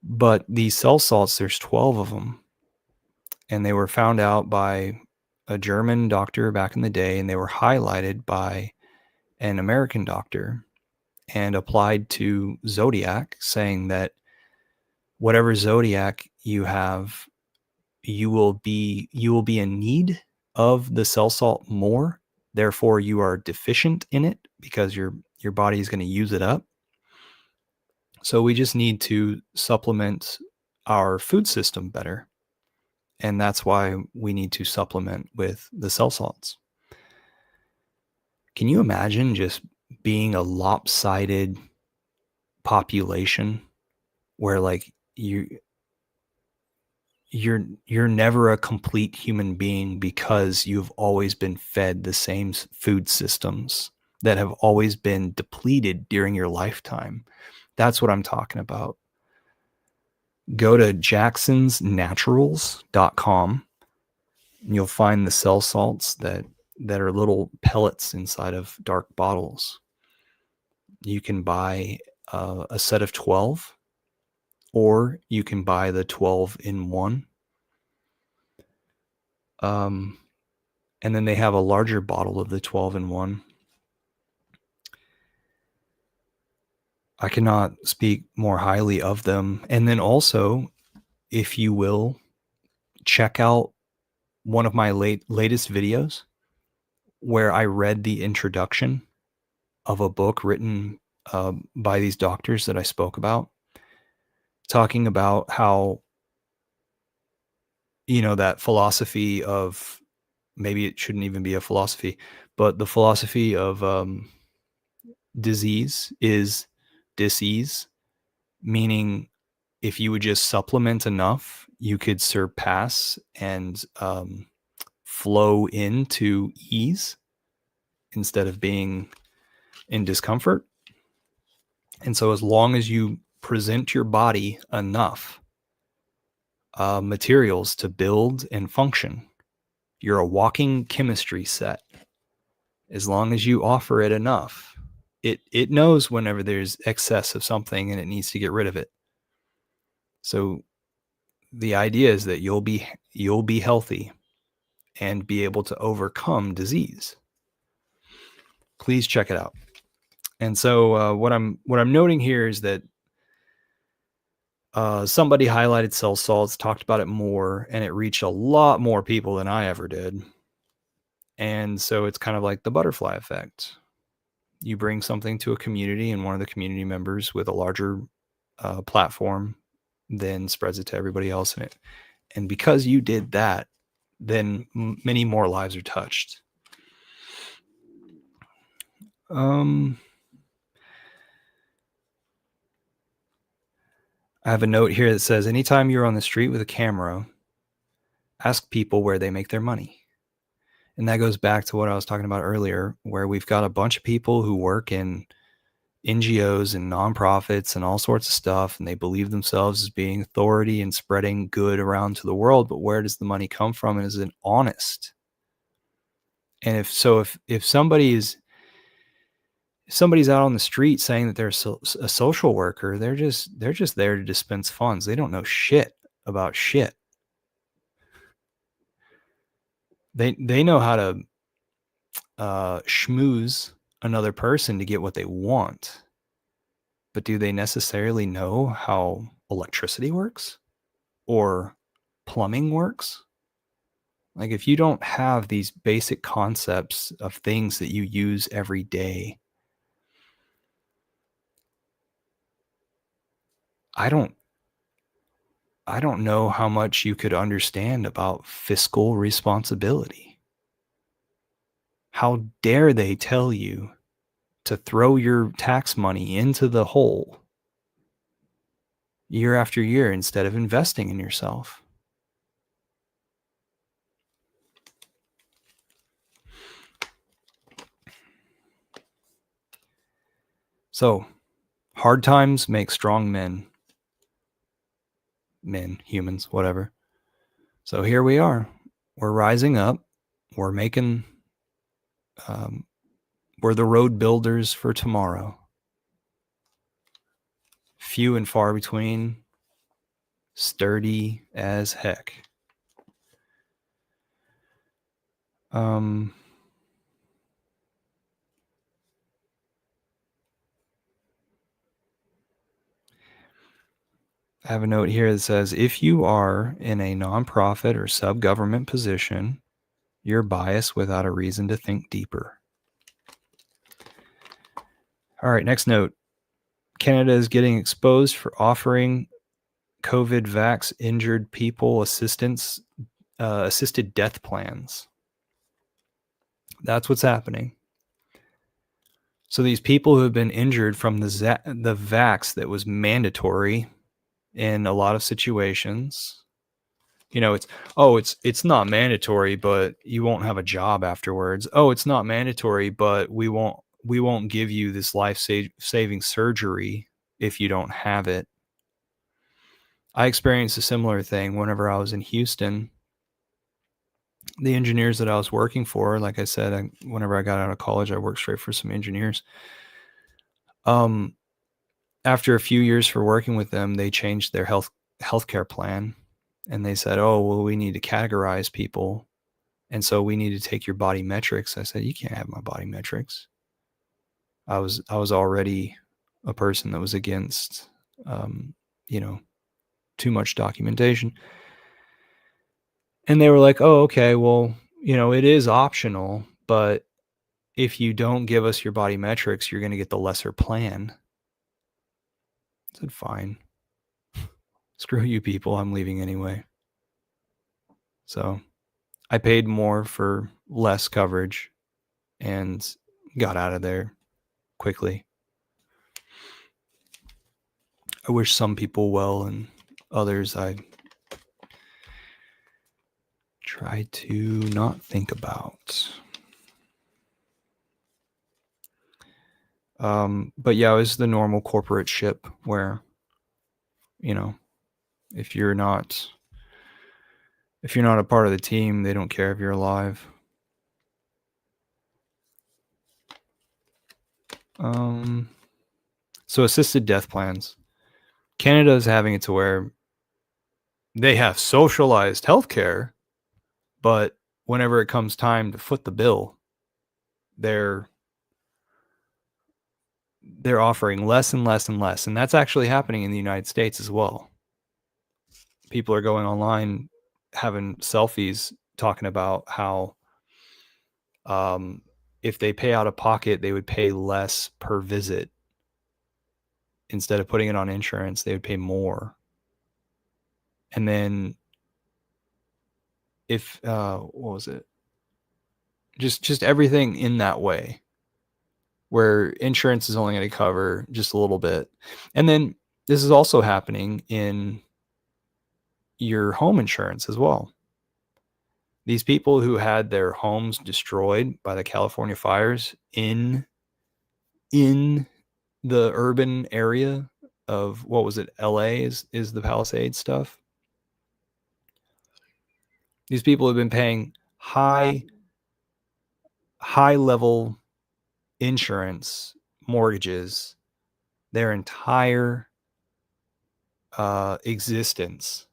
But these cell salts, there's 12 of them, and they were found out by a German doctor back in the day, and they were highlighted by an American doctor and applied to Zodiac, saying that whatever Zodiac you have, you will be in need of the cell salt more. Therefore, you are deficient in it because your body is going to use it up. So we just need to supplement our food system better. And that's why we need to supplement with the cell salts. Can you imagine just being a lopsided population where like you're never a complete human being because you've always been fed the same food systems that have always been depleted during your lifetime. That's what I'm talking about. Go to jacksonsnaturals.com and you'll find the cell salts that are little pellets inside of dark bottles. You can buy a set of 12, or you can buy the 12 in one. And then they have a larger bottle of the 12 in one. I cannot speak more highly of them. And then also, if you will, check out one of my latest videos where I read the introduction of a book written by these doctors that I spoke about, talking about how, that philosophy of, maybe it shouldn't even be a philosophy, but the philosophy of disease is disease, meaning if you would just supplement enough, you could surpass and flow into ease instead of being in discomfort. And so as long as you present your body enough materials to build and function, you're a walking chemistry set. As long as you offer it enough, it knows whenever there's excess of something and it needs to get rid of it. So the idea is that you'll be healthy and be able to overcome disease. Please check it out. And so what I'm noting here is that somebody highlighted cell salts, talked about it more, and it reached a lot more people than I ever did. And so it's kind of like the butterfly effect. You bring something to a community, and one of the community members with a larger platform then spreads it to everybody else in it. And because you did that, then many more lives are touched. I have a note here that says, anytime you're on the street with a camera, ask people where they make their money. And that goes back to what I was talking about earlier, where we've got a bunch of people who work in NGOs and nonprofits and all sorts of stuff, and they believe themselves as being authority and spreading good around to the world. But where does the money come from? And is it honest? And if somebody's out on the street saying that they're a social worker, they're just there to dispense funds. They don't know shit about shit. They know how to schmooze another person to get what they want. But do they necessarily know how electricity works or plumbing works? Like, if you don't have these basic concepts of things that you use every day, I don't know how much you could understand about fiscal responsibility. How dare they tell you to throw your tax money into the hole year after year instead of investing in yourself? So, hard times make strong men. Men, humans, whatever. So here we are. We're rising up. We're making, we're the road builders for tomorrow. Few and far between, sturdy as heck. I have a note here that says, if you are in a nonprofit or sub-government position, you're biased without a reason to think deeper. All right, next note. Canada is getting exposed for offering COVID vax injured people assisted death plans. That's what's happening. So these people who have been injured from the vax that was mandatory in a lot of situations, It's not mandatory, but you won't have a job afterwards. Oh, it's not mandatory, but we won't give you this life-saving surgery if you don't have it. I experienced a similar thing whenever I was in Houston. The engineers that I was working for, like I said, whenever I got out of college, I worked straight for some engineers. After a few years for working with them, they changed their healthcare plan, and they said, "Oh, well, we need to categorize people, and so we need to take your body metrics." I said, "You can't have my body metrics." I was already a person that was against, you know, too much documentation. And they were like, "Oh, okay, well, it is optional, but if you don't give us your body metrics, you're going to get the lesser plan." I said, "Fine. Screw you people. I'm leaving anyway." So I paid more for less coverage and got out of there quickly. I wish some people well, and others I try to not think about. But yeah, it was the normal corporate ship where, if you're not a part of the team, they don't care if you're alive. So assisted death plans. Canada is having it to where they have socialized healthcare, but whenever it comes time to foot the bill, they're offering less and less and less. And that's actually happening in the United States as well. People are going online having selfies talking about how if they pay out of pocket, they would pay less per visit. Instead of putting it on insurance, they would pay more. And then if what was it? Just everything in that way, where insurance is only going to cover just a little bit. And then this is also happening in your home insurance as well. These people who had their homes destroyed by the California fires in the urban area of, what was it, LA is the Palisades stuff. These people have been paying high level insurance mortgages their entire existence.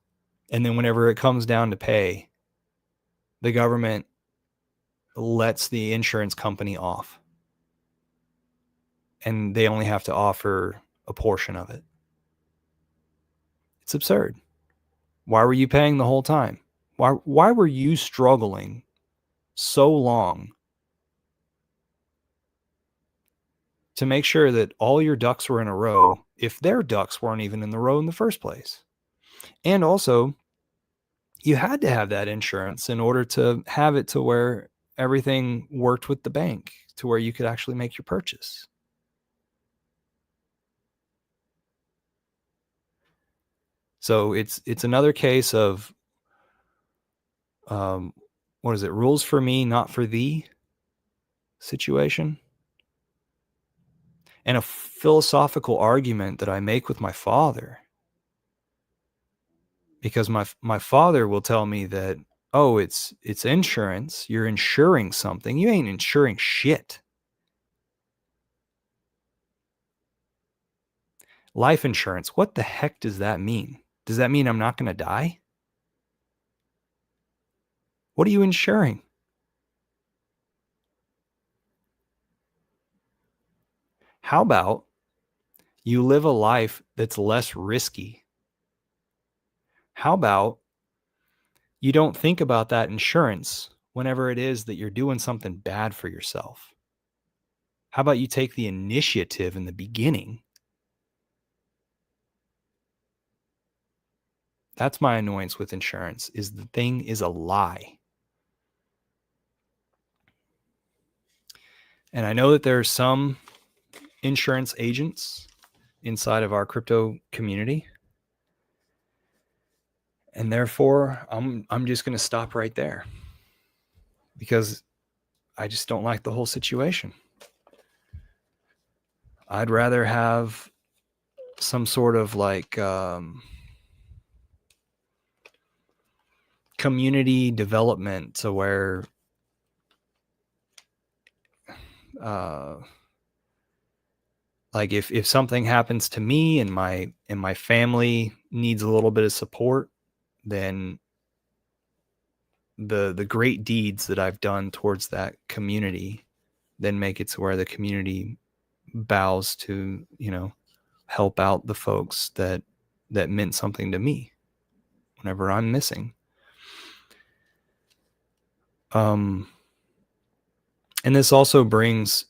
And then whenever it comes down to pay, the government lets the insurance company off. And they only have to offer a portion of it. It's absurd. Why were you paying the whole time? Why were you struggling so long to make sure that all your ducks were in a row if their ducks weren't even in the row in the first place? And also, you had to have that insurance in order to have it to where everything worked with the bank to where you could actually make your purchase. So it's another case of, what is it? Rules for me, not for thee situation. And a philosophical argument that I make with my father, because my father will tell me that, oh, it's insurance. You're insuring something. You ain't insuring shit. Life insurance. What the heck does that mean? Does that mean I'm not going to die? What are you insuring? How about you live a life that's less risky? How about you don't think about that insurance whenever it is that you're doing something bad for yourself? How about you take the initiative in the beginning? That's my annoyance with insurance, is the thing is a lie. And I know that there are some insurance agents inside of our crypto community. And therefore, I'm just going to stop right there because I just don't like the whole situation. I'd rather have some sort of like community development to where like if something happens to me and my family needs a little bit of support, then the great deeds that I've done towards that community then make it to where the community bows to, help out the folks that meant something to me whenever I'm missing. And this also brings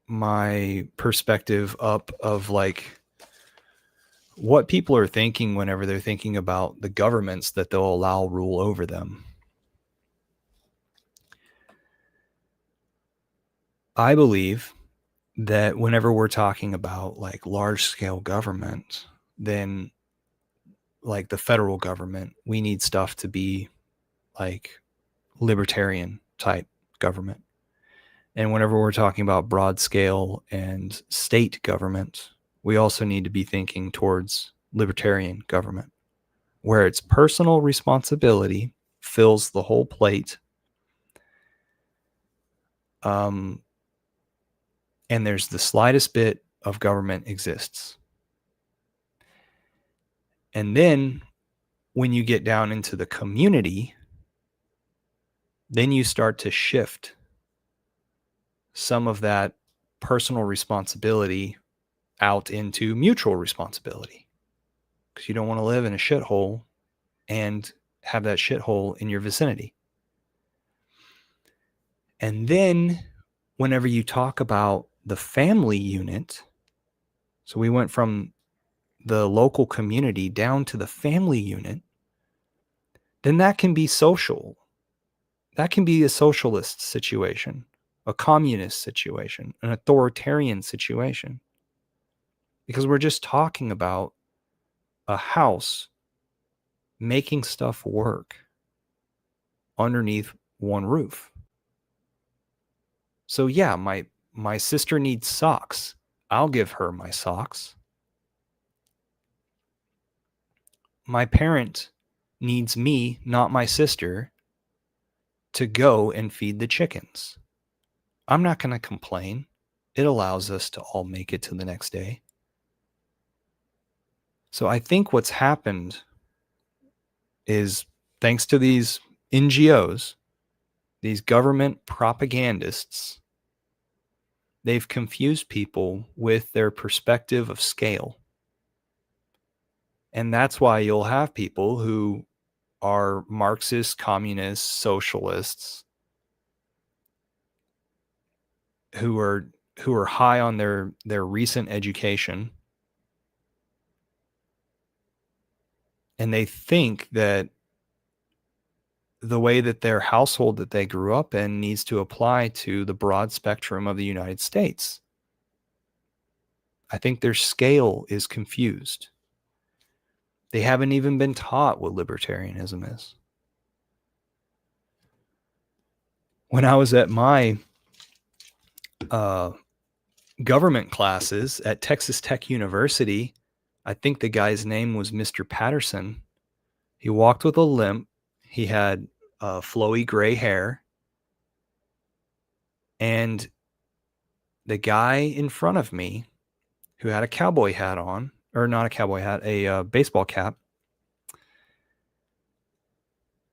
my perspective up of like what people are thinking whenever they're thinking about the governments that they'll allow rule over them. I believe that whenever we're talking about like large scale government, then like the federal government, we need stuff to be like libertarian type government. And whenever we're talking about broad scale and state government, we also need to be thinking towards libertarian government, where its personal responsibility fills the whole plate. And there's the slightest bit of government exists. And then when you get down into the community, then you start to shift some of that personal responsibility out into mutual responsibility, because you don't want to live in a shithole and have that shithole in your vicinity. And then whenever you talk about the family unit, so we went from the local community down to the family unit, then that can be social. That can be a socialist situation, a communist situation, an authoritarian situation. Because we're just talking about a house making stuff work underneath one roof. So yeah, my sister needs socks. I'll give her my socks. My parent needs me, not my sister, to go and feed the chickens. I'm not going to complain. It allows us to all make it to the next day. So I think what's happened is, thanks to these NGOs, these government propagandists, they've confused people with their perspective of scale. And that's why you'll have people who are Marxist, communists, socialists, who are high on their recent education, and they think that the way that their household that they grew up in needs to apply to the broad spectrum of the United States. I think their scale is confused. They haven't even been taught what libertarianism is. When I was at my government classes at Texas Tech University, I think the guy's name was Mr. Patterson. He walked with a limp. He had flowy gray hair. And the guy in front of me, who had a cowboy hat on, or not a cowboy hat, a baseball cap,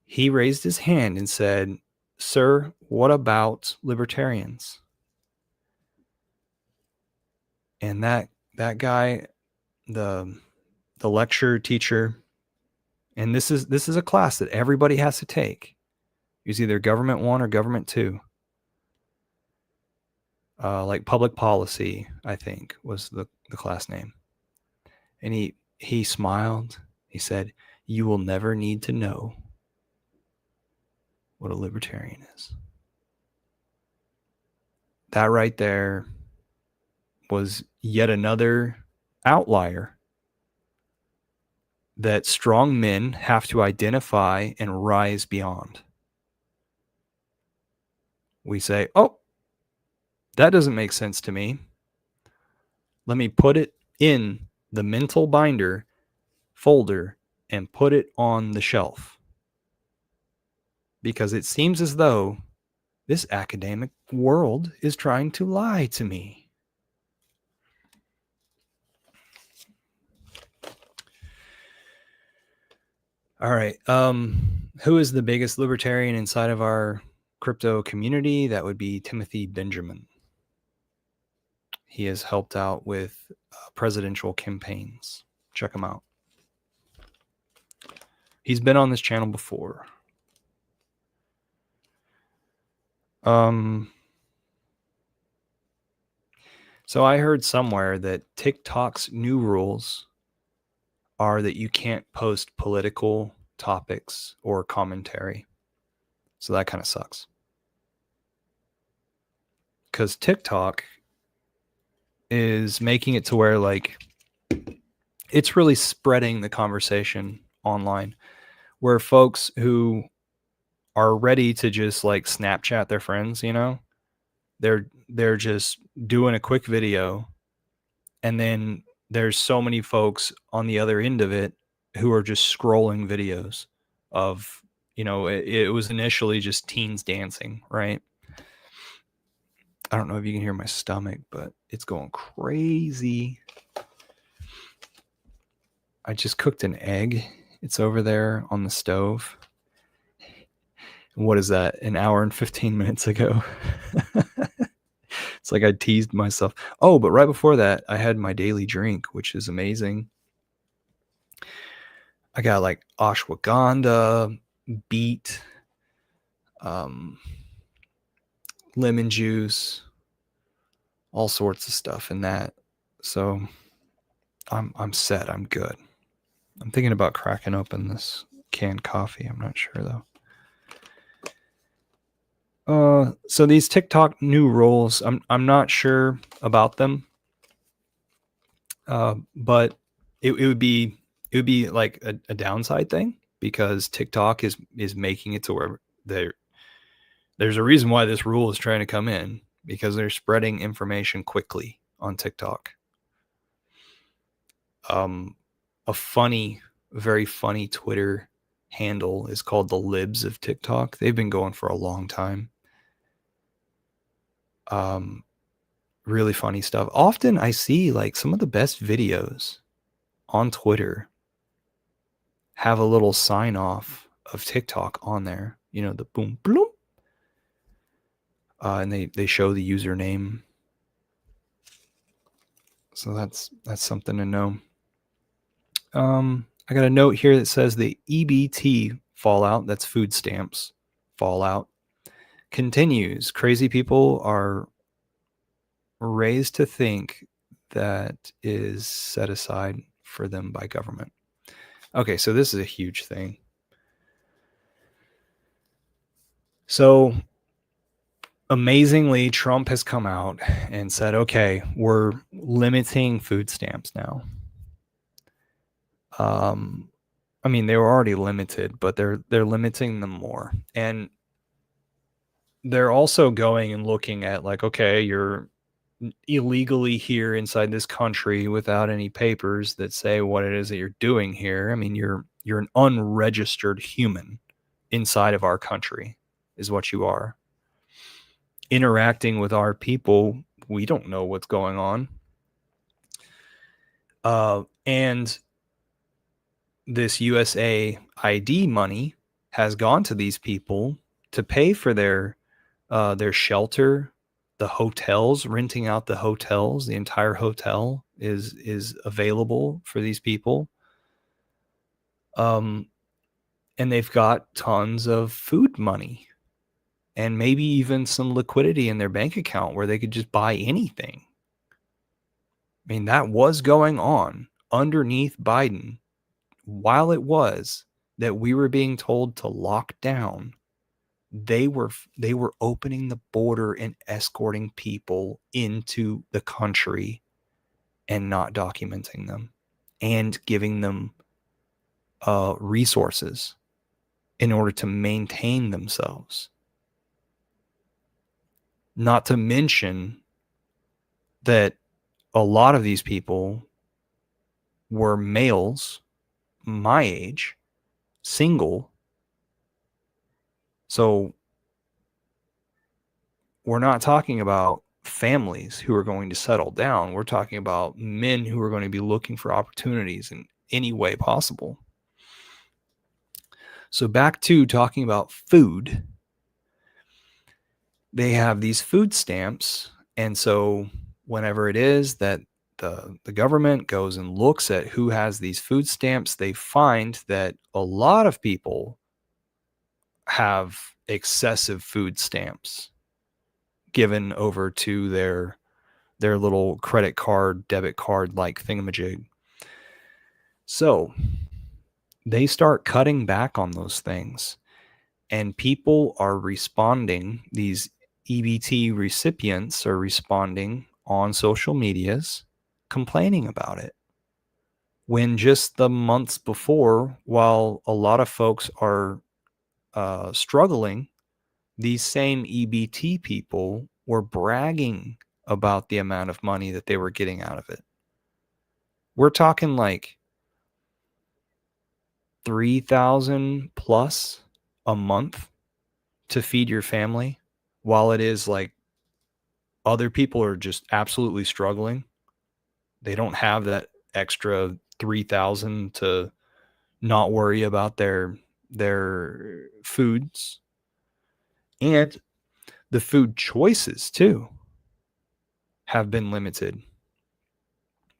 he raised his hand and said, "Sir, what about libertarians?" And that guy, the lecture teacher, and this is a class that everybody has to take. It was either government 1 or government 2. Like public policy, I think, was the class name. And he smiled. He said, "You will never need to know what a libertarian is." That right there was yet another outlier that strong men have to identify and rise beyond. We say, oh, that doesn't make sense to me. Let me put it in the mental binder folder and put it on the shelf. Because it seems as though this academic world is trying to lie to me. All right. Who is the biggest libertarian inside of our crypto community? That would be Timothy Benjamin. He has helped out with presidential campaigns. Check him out. He's been on this channel before. So I heard somewhere that TikTok's new rules are that you can't post political topics or commentary. So that kind of sucks. Because TikTok is making it to where, like, it's really spreading the conversation online, where folks who are ready to just like Snapchat their friends, you know, they're just doing a quick video, and then there's so many folks on the other end of it who are just scrolling videos of, you know, it was initially just teens dancing, right? I don't know if you can hear my stomach, but it's going crazy. I just cooked an egg. It's over there on the stove. What is that? An hour and 15 minutes ago. It's like I teased myself. Oh, but right before that, I had my daily drink, which is amazing. I got like ashwagandha, beet, lemon juice, all sorts of stuff in that. So I'm set. I'm good. I'm thinking about cracking open this canned coffee. I'm not sure though. So these TikTok new rules, I'm not sure about them. But it would be like a downside thing, because TikTok is making it to where there's a reason why this rule is trying to come in, because they're spreading information quickly on TikTok. A very funny Twitter handle is called the Libs of TikTok. They've been going for a long time. Really funny stuff. Often I see like some of the best videos on Twitter have a little sign off of TikTok on there, you know, the boom bloom. And they show the username. So that's something to know. I got a note here that says the EBT fallout, that's food stamps fallout, continues. Crazy people are raised to think that is set aside for them by government. Okay, so this is a huge thing. So amazingly, Trump has come out and said, okay, we're limiting food stamps now. I mean, they were already limited, but they're limiting them more. And they're also going and looking at like, okay, you're illegally here inside this country without any papers that say what it is that you're doing here. I mean, you're an unregistered human inside of our country is what you are. Interacting with our people, we don't know what's going on. And this USA ID money has gone to these people to pay for their shelter, the hotels, renting out the hotels. The entire hotel is available for these people. And they've got tons of food money and maybe even some liquidity in their bank account where they could just buy anything. I mean, that was going on underneath Biden while it was that we were being told to lock down. They were opening the border and escorting people into the country and not documenting them and giving them resources in order to maintain themselves. Not to mention that a lot of these people were males my age, single. So we're not talking about families who are going to settle down. We're talking about men who are going to be looking for opportunities in any way possible. So back to talking about food, they have these food stamps. And so whenever it is that the government goes and looks at who has these food stamps, they find that a lot of people have excessive food stamps given over to their little credit card, debit card like thingamajig. So they start cutting back on those things, and people are responding. These EBT recipients are responding on social medias, complaining about it. When just the months before, while a lot of folks are struggling, these same EBT people were bragging about the amount of money that they were getting out of it. We're talking like 3,000 plus a month to feed your family, while it is like other people are just absolutely struggling. They don't have that extra 3,000 to not worry about their foods. And the food choices too have been limited,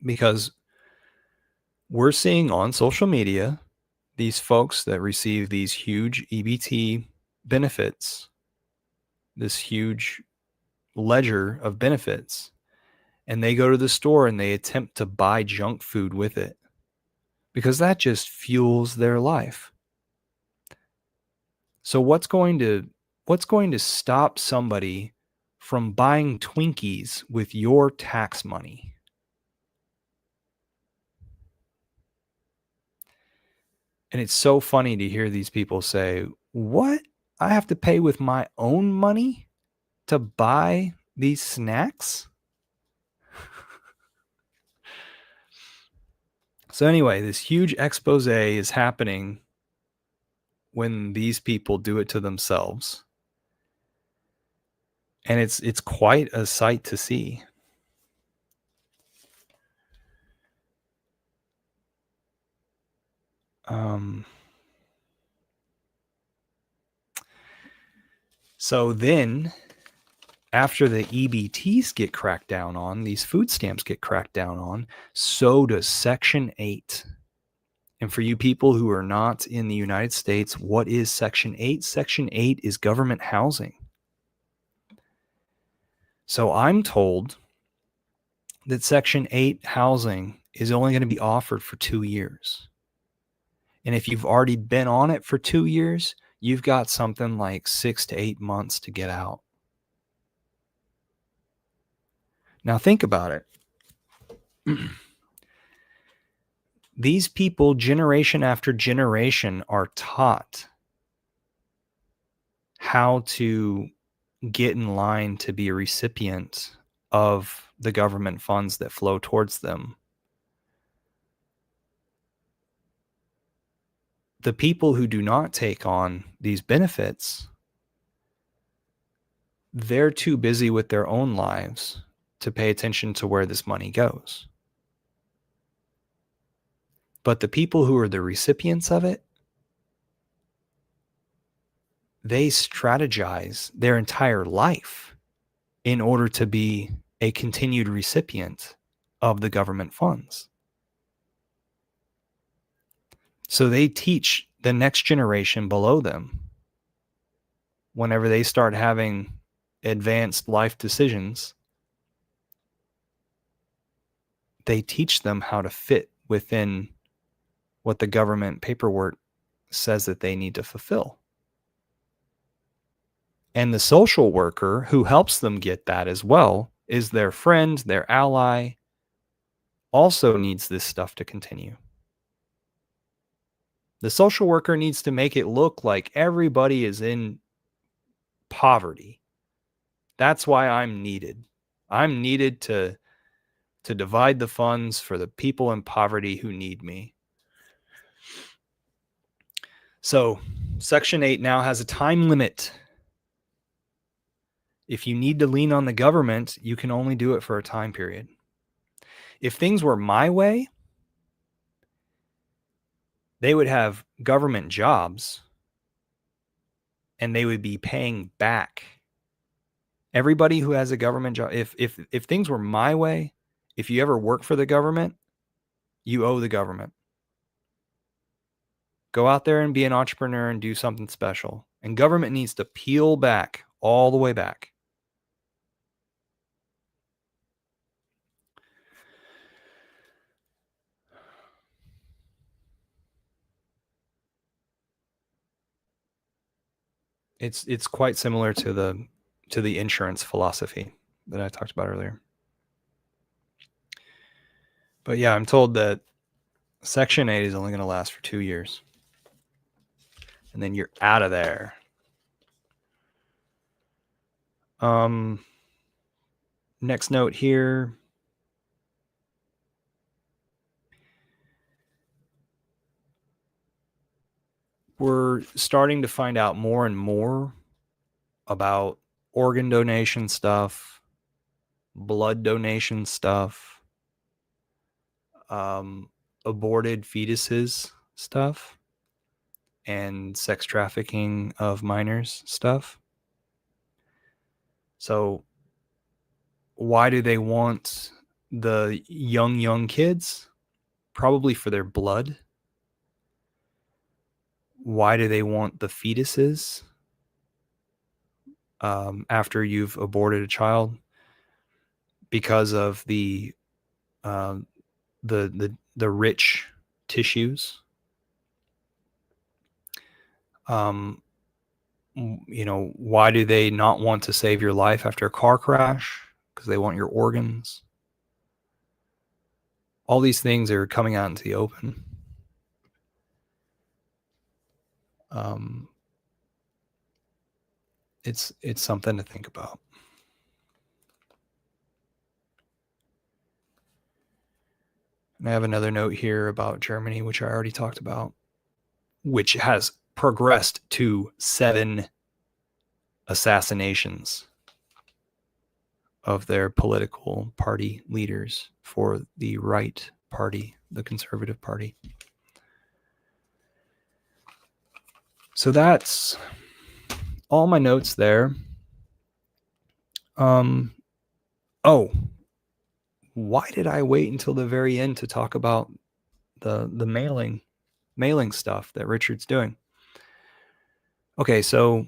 because we're seeing on social media these folks that receive these huge EBT benefits, this huge ledger of benefits, and they go to the store and they attempt to buy junk food with it because that just fuels their life. So what's going to stop somebody from buying Twinkies with your tax money? And it's so funny to hear these people say, "What? I have to pay with my own money to buy these snacks?" So anyway, this huge expose is happening when these people do it to themselves. And it's quite a sight to see. So then after the EBTs get cracked down on, these food stamps get cracked down on, so does Section 8. And for you people who are not in the United States, what is Section 8? Section 8 is government housing. So I'm told that Section 8 housing is only going to be offered for 2 years. And if you've already been on it for 2 years, you've got something like 6 to 8 months to get out. Now think about it. These people, generation after generation, are taught how to get in line to be a recipient of the government funds that flow towards them. The people who do not take on these benefits, they're too busy with their own lives to pay attention to where this money goes. But the people who are the recipients of it, they strategize their entire life in order to be a continued recipient of the government funds. So they teach the next generation below them, whenever they start having advanced life decisions, they teach them how to fit within what the government paperwork says that they need to fulfill. And the social worker who helps them get that as well is their friend, their ally, also needs this stuff to continue. The social worker needs to make it look like everybody is in poverty. That's why I'm needed. I'm needed to divide the funds for the people in poverty who need me. So, Section 8 now has a time limit. If you need to lean on the government, you can only do it for a time period. If things were my way, they would have government jobs and they would be paying back everybody who has a government job. If things were my way, if you ever work for the government, you owe the government. Go out there and be an entrepreneur and do something special. And government needs to peel back all the way back. It's quite similar to the insurance philosophy that I talked about earlier. But yeah, I'm told that Section 8 is only going to last for 2 years. And then you're out of there. Next note here. We're starting to find out more and more about organ donation stuff, blood donation stuff, aborted fetuses stuff, and sex trafficking of minors stuff. So why do they want the young kids? Probably for their blood. Why do they want the fetuses after you've aborted a child? Because of the rich tissues. Why do they not want to save your life after a car crash? Because they want your organs. All these things are coming out into the open. It's something to think about. And I have another note here about Germany, which I already talked about, which has progressed to 7 assassinations of their political party leaders for the right party, the Conservative Party. So that's all my notes there. Why did I wait until the very end to talk about the mailing stuff that Richard's doing? Okay, so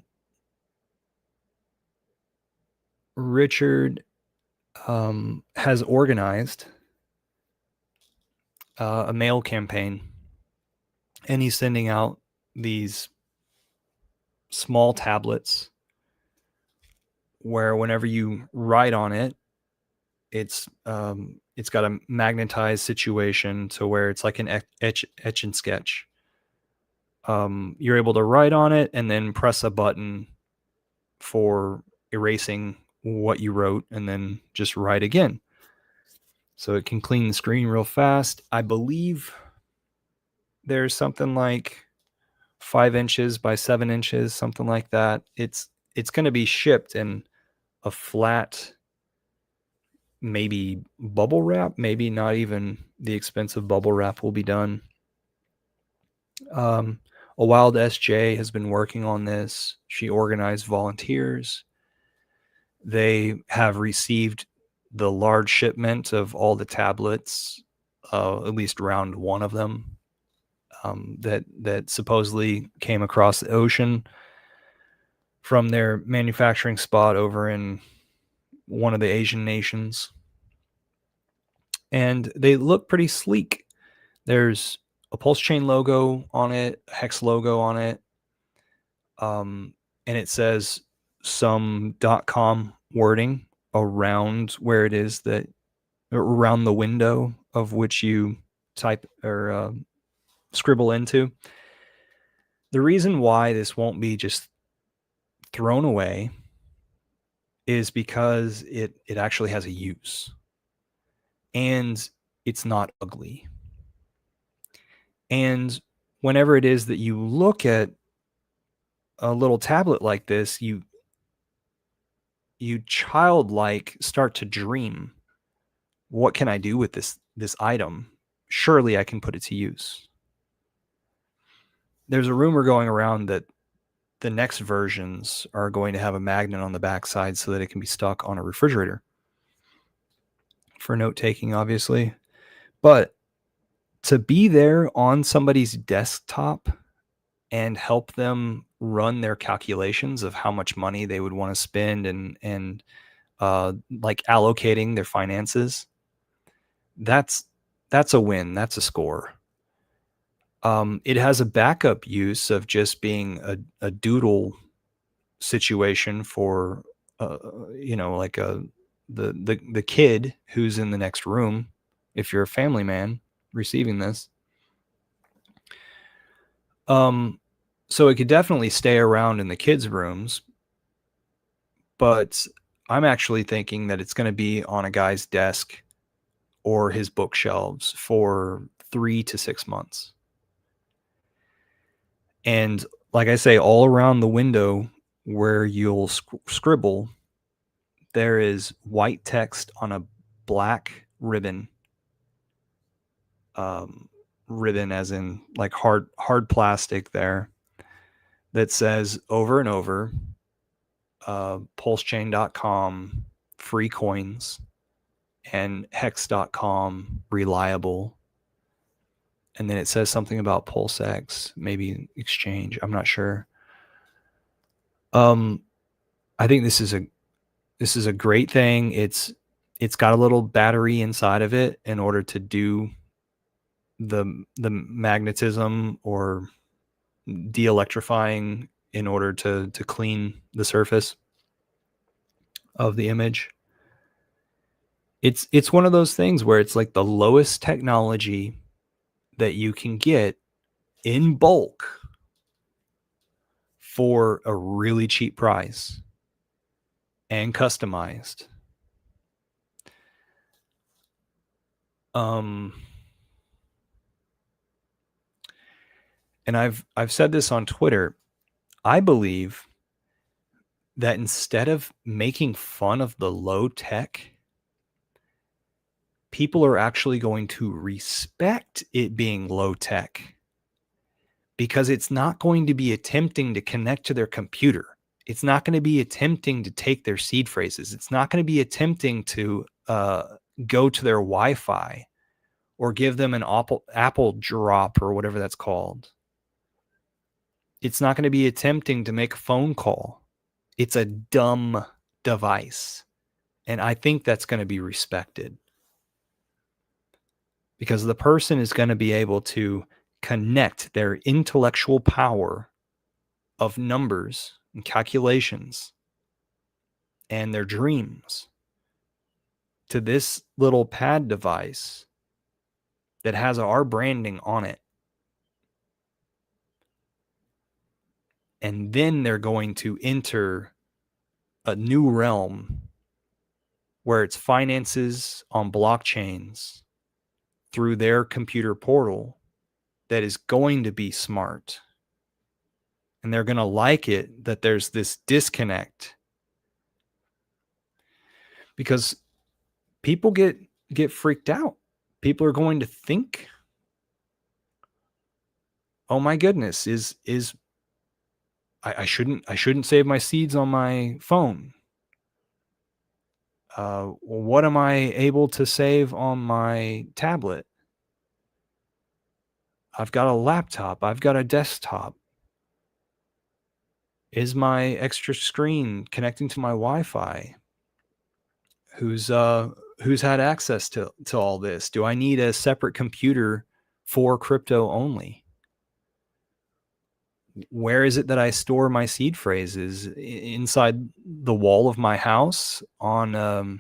Richard has organized a mail campaign, and he's sending out these small tablets where whenever you write on it, it's got a magnetized situation to where it's like an etch and sketch. You're able to write on it and then press a button for erasing what you wrote and then just write again. So it can clean the screen real fast. I believe there's something like 5 inches by 7 inches, something like that. It's going to be shipped in a flat, maybe bubble wrap, maybe not even the expensive bubble wrap will be done. A Wild SJ has been working on this. She organized volunteers. They have received the large shipment of all the tablets, at least round one of them, that supposedly came across the ocean from their manufacturing spot over in one of the Asian nations. And they look pretty sleek. There's a pulse chain logo on it, a hex logo on it. And it says some .com wording around where it is that around the window of which you type or scribble into. The reason why this won't be just thrown away is because it actually has a use, and it's not ugly. And whenever it is that you look at a little tablet like this, you childlike start to dream, what can I do with this item? Surely I can put it to use. There's a rumor going around that the next versions are going to have a magnet on the backside so that it can be stuck on a refrigerator for note taking, obviously. But to be there on somebody's desktop and help them run their calculations of how much money they would want to spend and like allocating their finances, that's a win. That's a score. It has a backup use of just being a doodle situation for, like the kid who's in the next room. If you're a family man receiving this, so it could definitely stay around in the kids' rooms, but I'm actually thinking that it's going to be on a guy's desk or his bookshelves for 3 to 6 months. And like I say, all around the window where you'll scribble, there is white text on a black ribbon. Ribbon as in like hard plastic there, that says over and over, pulsechain.com, free coins, and hex.com, reliable. And then it says something about PulseX, maybe exchange. I'm not sure. I think this is a great thing. It's got a little battery inside of it in order to do the magnetism or de-electrifying in order to clean the surface of the image. It's one of those things where it's like the lowest technology that you can get in bulk for a really cheap price and customized. And I've said this on Twitter. I believe that instead of making fun of the low tech, people are actually going to respect it being low tech, because it's not going to be attempting to connect to their computer. It's not going to be attempting to take their seed phrases. It's not going to be attempting to go to their Wi-Fi or give them an Apple drop or whatever that's called. It's not going to be attempting to make a phone call. It's a dumb device. And I think that's going to be respected, because the person is going to be able to connect their intellectual power of numbers and calculations and their dreams to this little pad device that has our branding on it. And then they're going to enter a new realm where it's finances on blockchains through their computer portal that is going to be smart. And they're going to like it that there's this disconnect, because people get freaked out. People are going to think, oh my goodness, I shouldn't save my seeds on my phone. What am I able to save on my tablet? I've got a laptop. I've got a desktop. Is my extra screen connecting to my Wi-Fi? Who's had access to all this? Do I need a separate computer for crypto only? Where is it that I store my seed phrases? Inside the wall of my house, on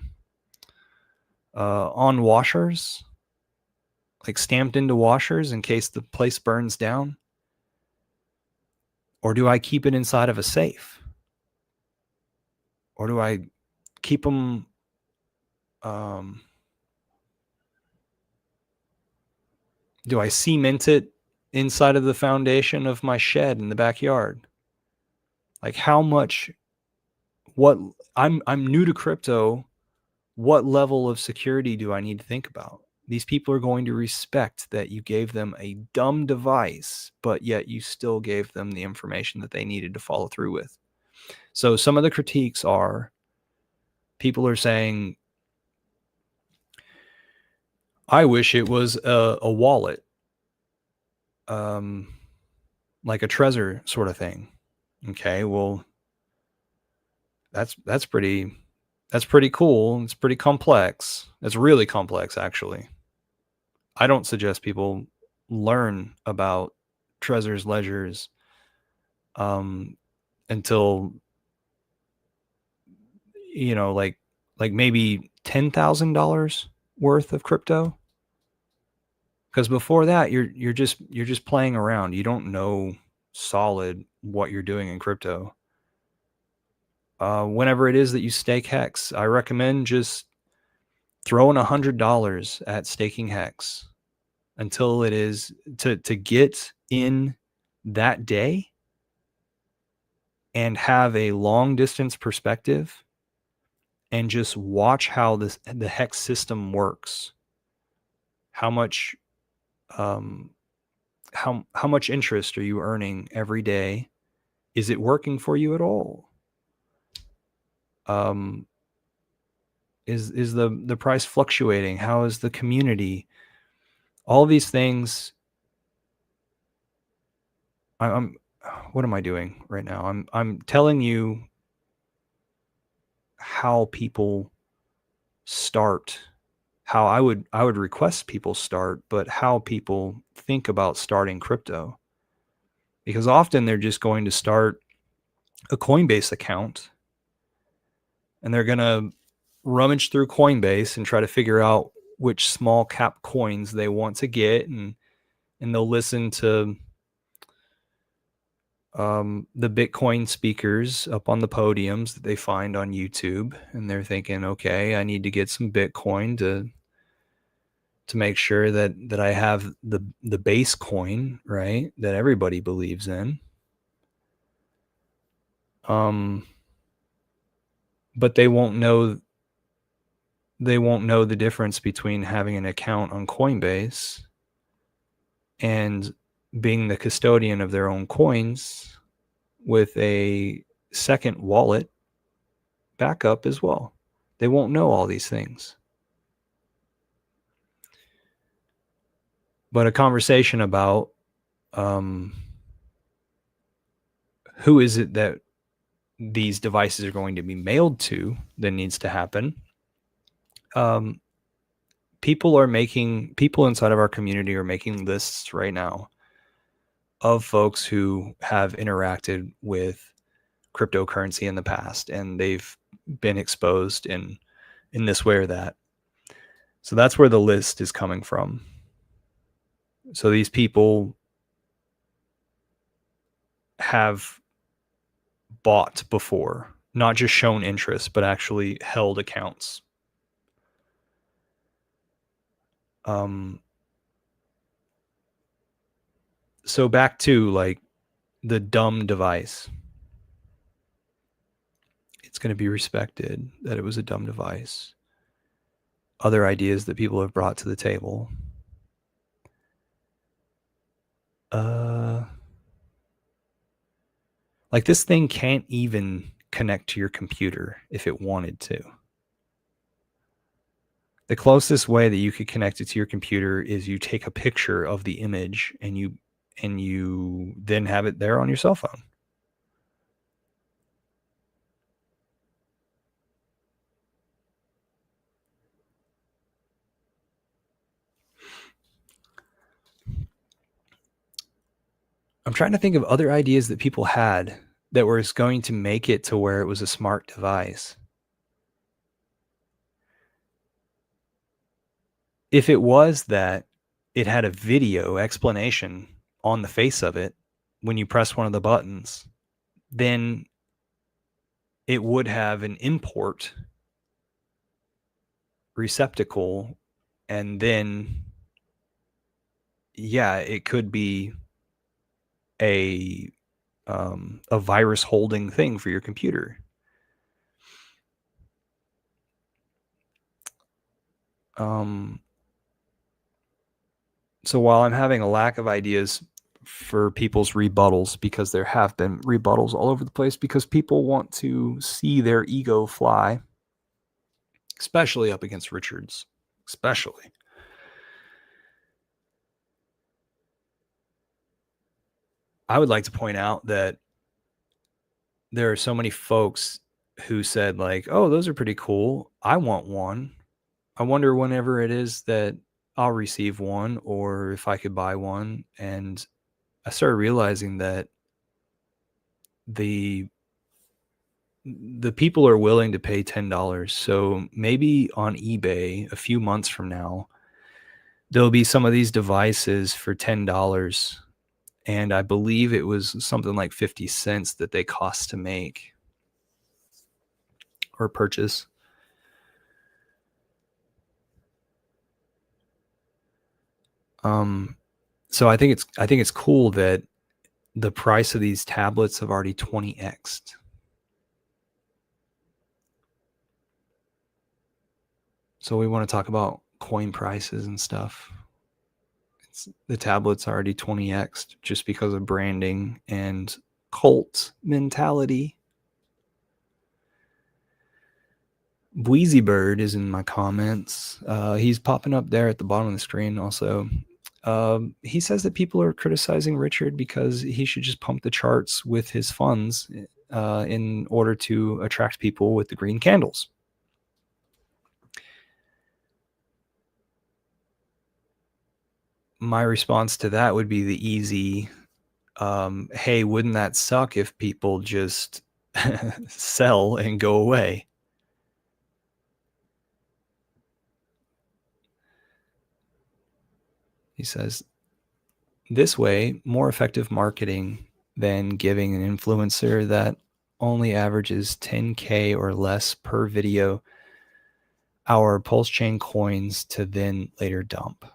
washers, like stamped into washers in case the place burns down? Or do I keep it inside of a safe? Or do I keep them do I cement it inside of the foundation of my shed in the backyard? Like how much what I'm new to crypto. What level of security do I need to think about? These people are going to respect that you gave them a dumb device, but yet you still gave them the information that they needed to follow through with. So some of the critiques are people are saying, I wish it was a wallet, like a Trezor sort of thing. Okay, well, that's pretty cool. It's pretty complex. It's really complex, actually. I don't suggest people learn about Trezor's ledgers until like maybe $10,000 worth of crypto. Because before that, you're just playing around. You don't know solid what you're doing in crypto. Whenever it is that you stake Hex, I recommend just throwing $100 at staking Hex until it is to get in that day and have a long distance perspective and just watch how the Hex system works. How much how much interest are you earning every day? Is it working for you at all? Is the price fluctuating? How is the community? All these things. I'm what am I doing right now? I'm telling you how people start, how I would request people start, but how people think about starting crypto. Because often they're just going to start a Coinbase account and they're going to rummage through Coinbase and try to figure out which small cap coins they want to get, and they'll listen to the Bitcoin speakers up on the podiums that they find on YouTube, and they're thinking, okay, I need to get some Bitcoin to make sure that I have the base coin, right, that everybody believes in. But they won't know the difference between having an account on Coinbase and being the custodian of their own coins with a second wallet backup as well. They won't know all these things. But a conversation about who is it that these devices are going to be mailed to that needs to happen. People inside of our community are making lists right now of folks who have interacted with cryptocurrency in the past, and they've been exposed in this way or that. So that's where the list is coming from. So these people have bought before, not just shown interest, but actually held accounts. So back to like the dumb device. It's going to be respected that it was a dumb device. Other ideas that people have brought to the table. Like this thing can't even connect to your computer if it wanted to. The closest way that you could connect it to your computer is you take a picture of the image and you then have it there on your cell phone. I'm trying to think of other ideas that people had that was going to make it to where it was a smart device. If it was that it had a video explanation on the face of it, when you press one of the buttons, then it would have an import receptacle, and then it could be a virus holding thing for your computer. So while I'm having a lack of ideas for people's rebuttals, because there have been rebuttals all over the place, because people want to see their ego fly, especially up against Richards, especially. I would like to point out that there are so many folks who said, like, oh, those are pretty cool. I want one. I wonder whenever it is that I'll receive one, or if I could buy one. And I started realizing that the people are willing to pay $10. So maybe on eBay a few months from now, there'll be some of these devices for $10. And I believe it was something like 50 cents that they cost to make or purchase. So I think it's cool that the price of these tablets have already 20x'd. So we want to talk about coin prices and stuff. The tablet's already 20x'd just because of branding and cult mentality. Wheezy Bird is in my comments. He's popping up there at the bottom of the screen also. He says that people are criticizing Richard because he should just pump the charts with his funds in order to attract people with the green candles. My response to that would be the easy, hey, wouldn't that suck if people just sell and go away? He says, this way, more effective marketing than giving an influencer that only averages 10K or less per video our Pulse Chain coins to then later dump.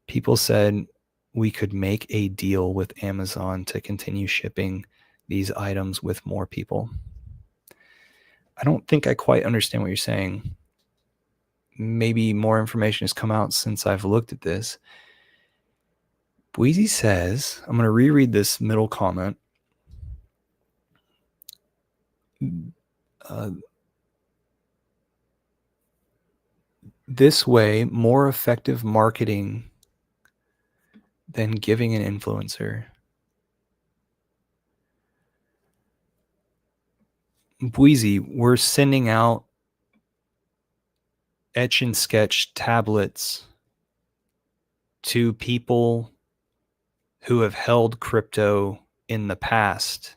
People said we could make a deal with Amazon to continue shipping these items with more people. I don't think I quite understand what you're saying. Maybe more information has come out since I've looked at this. Wheezy says, I'm going to reread this middle comment. This way, more effective marketing than giving an influencer. Wheezy, we're sending out Etch and Sketch tablets to people who have held crypto in the past.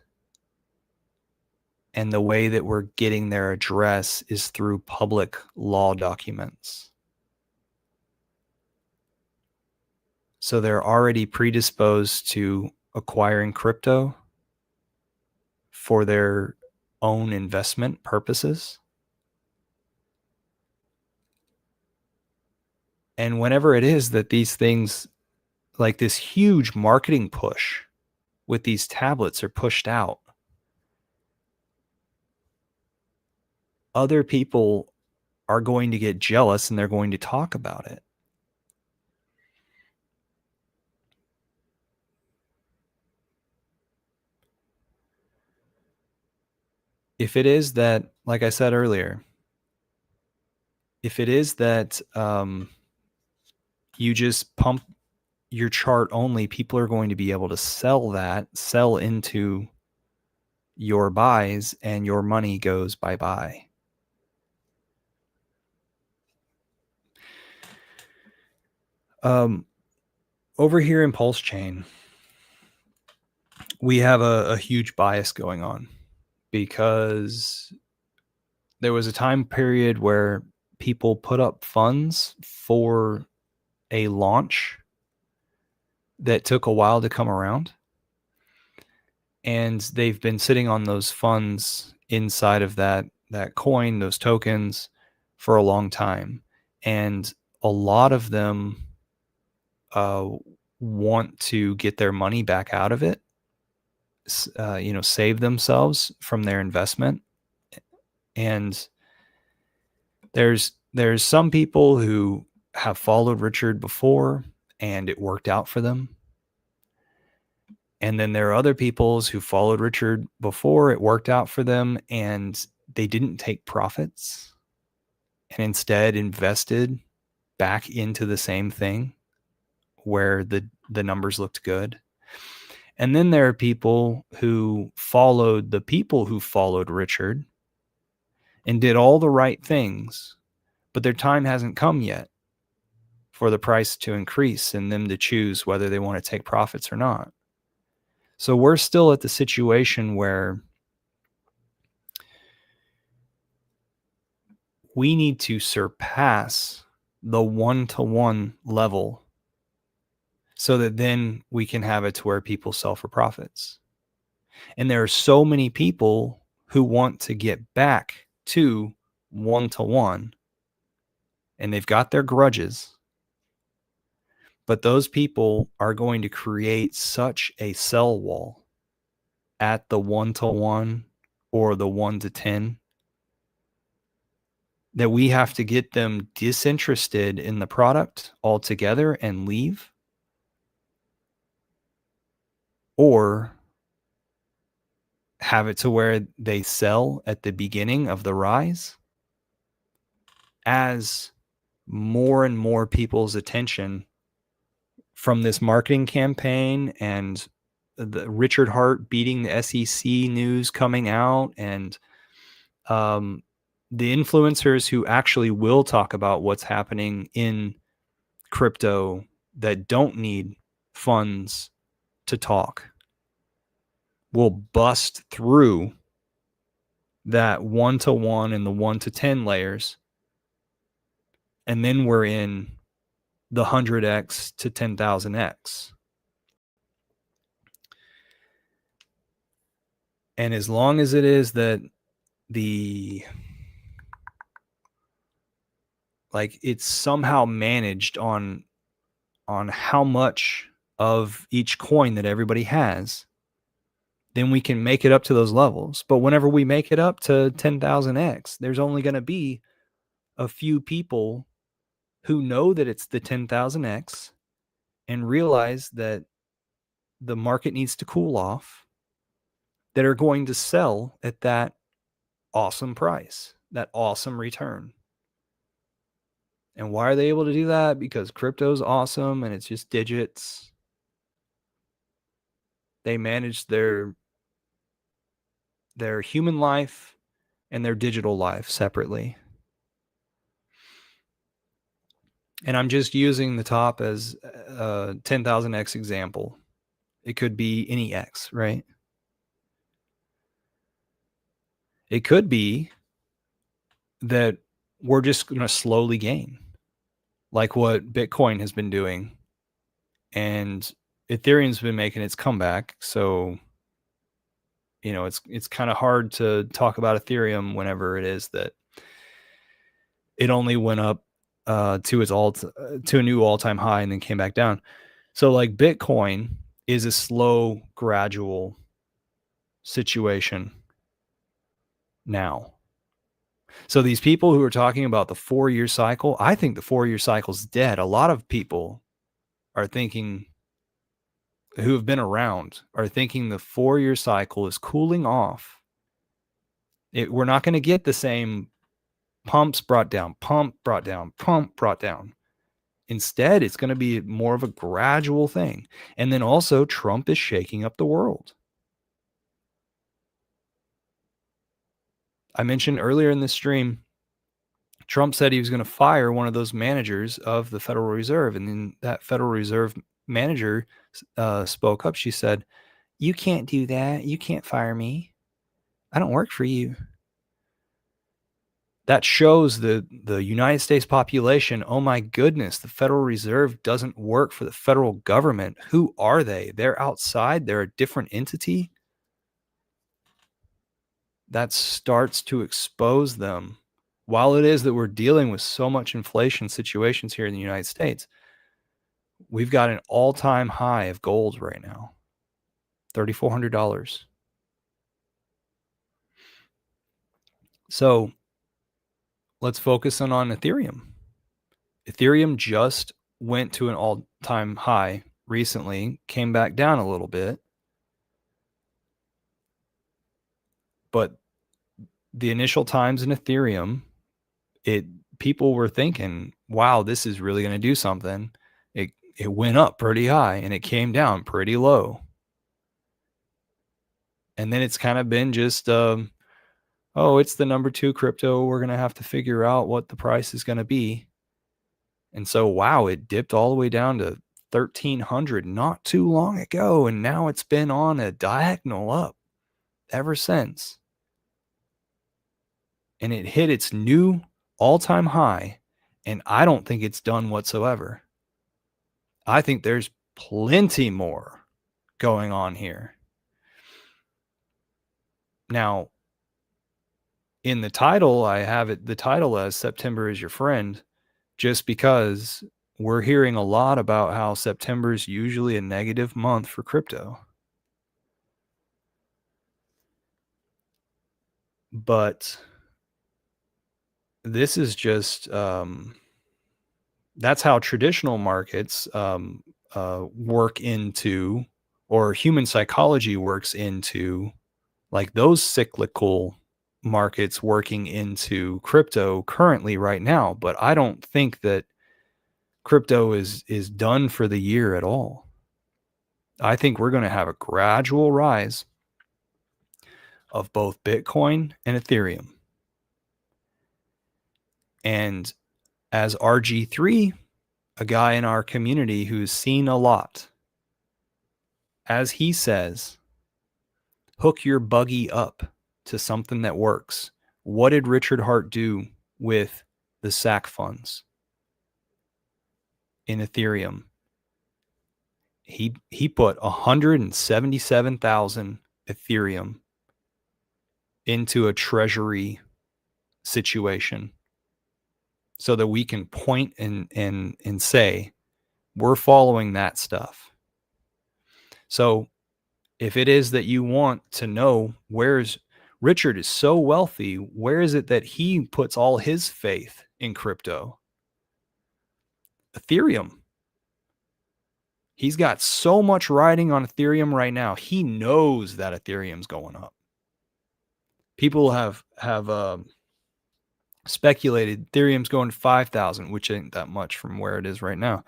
And the way that we're getting their address is through public law documents. So they're already predisposed to acquiring crypto for their own investment purposes. And whenever it is that these things, like this huge marketing push with these tablets, are pushed out, other people are going to get jealous and they're going to talk about it. If it is that, like I said earlier, if it is that you just pump your chart only, people are going to be able to sell into your buys, and your money goes bye-bye. Over here in Pulse Chain, we have a huge bias going on because there was a time period where people put up funds for a launch that took a while to come around. And they've been sitting on those funds inside of that coin, those tokens, for a long time. And a lot of them want to get their money back out of it, save themselves from their investment. And there's some people who have followed Richard before and it worked out for them. And then there are other peoples who followed Richard before it worked out for them and they didn't take profits and instead invested back into the same thing where the numbers looked good. And then there are people who followed the people who followed Richard and did all the right things, but their time hasn't come yet for the price to increase and them to choose whether they want to take profits or not. So we're still at the situation where we need to surpass the 1-to-1 level so that then we can have it to where people sell for profits. And there are so many people who want to get back to 1-to-1 and they've got their grudges. But those people are going to create such a sell wall at the 1-to-1 or the 1-to-10 that we have to get them disinterested in the product altogether and leave, or have it to where they sell at the beginning of the rise as more and more people's attention from this marketing campaign and the Richard Hart beating the SEC news coming out and the influencers who actually will talk about what's happening in crypto that don't need funds to talk will bust through that 1-to-1 and the 1-to-10 layers. And then we're in the 100x to 10,000x. And as long as it is that it's somehow managed on how much of each coin that everybody has, then we can make it up to those levels. But whenever we make it up to 10,000x, there's only going to be a few people who know that it's the 10,000x and realize that the market needs to cool off, that are going to sell at that awesome price, that awesome return. And why are they able to do that? Because crypto's awesome and it's just digits. They manage their human life and their digital life separately. And I'm just using the top as a 10,000x example. It could be any X, right? It could be that we're just going to slowly gain, like what Bitcoin has been doing. And Ethereum's been making its comeback. So, it's kind of hard to talk about Ethereum whenever it is that it only went up to a new all-time high and then came back down. So like Bitcoin is a slow, gradual situation now. So these people who are talking about the 4-year cycle, I think the 4-year cycle is dead. A lot of people are thinking, who have been around, are thinking the 4-year cycle is cooling off. We're not going to get the same pumps brought down, pump brought down, pump brought down. Instead, it's going to be more of a gradual thing. And then also, Trump is shaking up the world. I mentioned earlier in this stream, Trump said he was going to fire one of those managers of the Federal Reserve. And then that Federal Reserve manager spoke up. She said, "You can't do that. You can't fire me. I don't work for you." That shows the United States population, oh my goodness, the Federal Reserve doesn't work for the federal government. Who are they? They're outside, they're a different entity. That starts to expose them. While it is that we're dealing with so much inflation situations here in the United States, we've got an all-time high of gold right now, $3,400. So let's focus on Ethereum. Ethereum just went to an all-time high recently, came back down a little bit. But the initial times in Ethereum, people were thinking, wow, this is really going to do something. It went up pretty high and it came down pretty low. And then it's kind of been just, oh, it's the number 2 crypto. We're going to have to figure out what the price is going to be. And so, wow, it dipped all the way down to 1,300 not too long ago. And now it's been on a diagonal up ever since. And it hit its new all-time high. And I don't think it's done whatsoever. I think there's plenty more going on here. Now, in the title, I have the title as September is Your Friend, just because we're hearing a lot about how September is usually a negative month for crypto. But this is just, that's how traditional markets work into, or human psychology works into, like those cyclical markets working into crypto currently right now. But I don't think that crypto is done for the year at all. I think we're going to have a gradual rise of both Bitcoin and Ethereum. And as RG3, a guy in our community who's seen a lot, as he says, hook your buggy up to something that works. What did Richard Hart do with the SAC funds in Ethereum? He put 177,000 Ethereum into a treasury situation so that we can point and say we're following that stuff. So if it is that you want to know, where's Richard is so wealthy, where is it that he puts all his faith in crypto? Ethereum. He's got so much riding on Ethereum right now. He knows that Ethereum's going up. People have speculated Ethereum's going to 5,000, which ain't that much from where it is right now.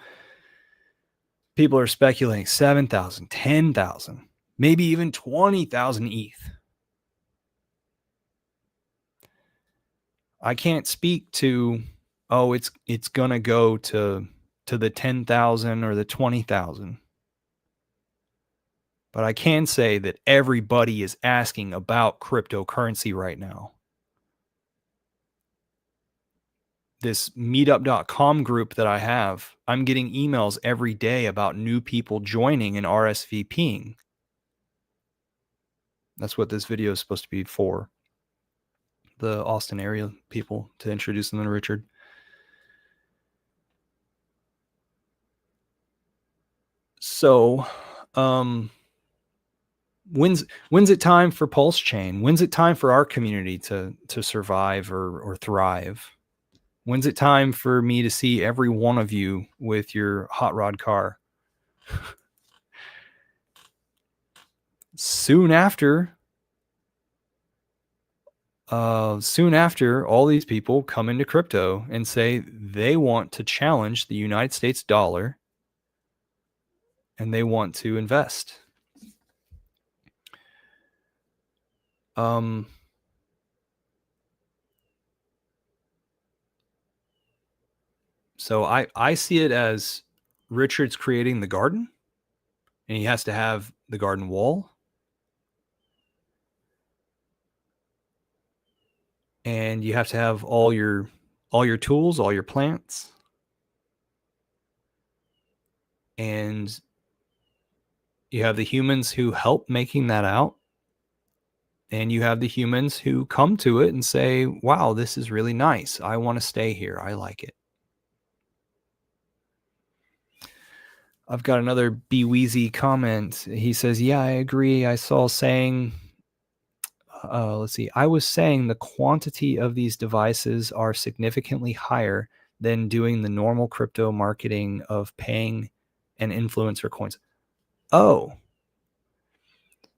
People are speculating 7,000, 10,000, maybe even 20,000 ETH. I can't speak to, oh, it's going to go to the 10,000 or the 20,000. But I can say that everybody is asking about cryptocurrency right now. This meetup.com group that I have, I'm getting emails every day about new people joining and RSVPing. That's what this video is supposed to be for. The Austin area people, to introduce them to Richard. So, when's it time for Pulse Chain? When's it time for our community to survive or thrive? When's it time for me to see every one of you with your hot rod car? Soon after all these people come into crypto and say they want to challenge the United States dollar and they want to invest. So I see it as Richard's creating the garden, and he has to have the garden wall. and you have to have all your tools, all your plants, and you have the humans who help making that out, and you have the humans who come to it and say, wow, this is really nice. I want to stay here. I like it. I've got another Beweezy comment. He says, yeah, I agree. I saw saying, let's see, I was saying the quantity of these devices are significantly higher than doing the normal crypto marketing of paying an influencer coins. Oh,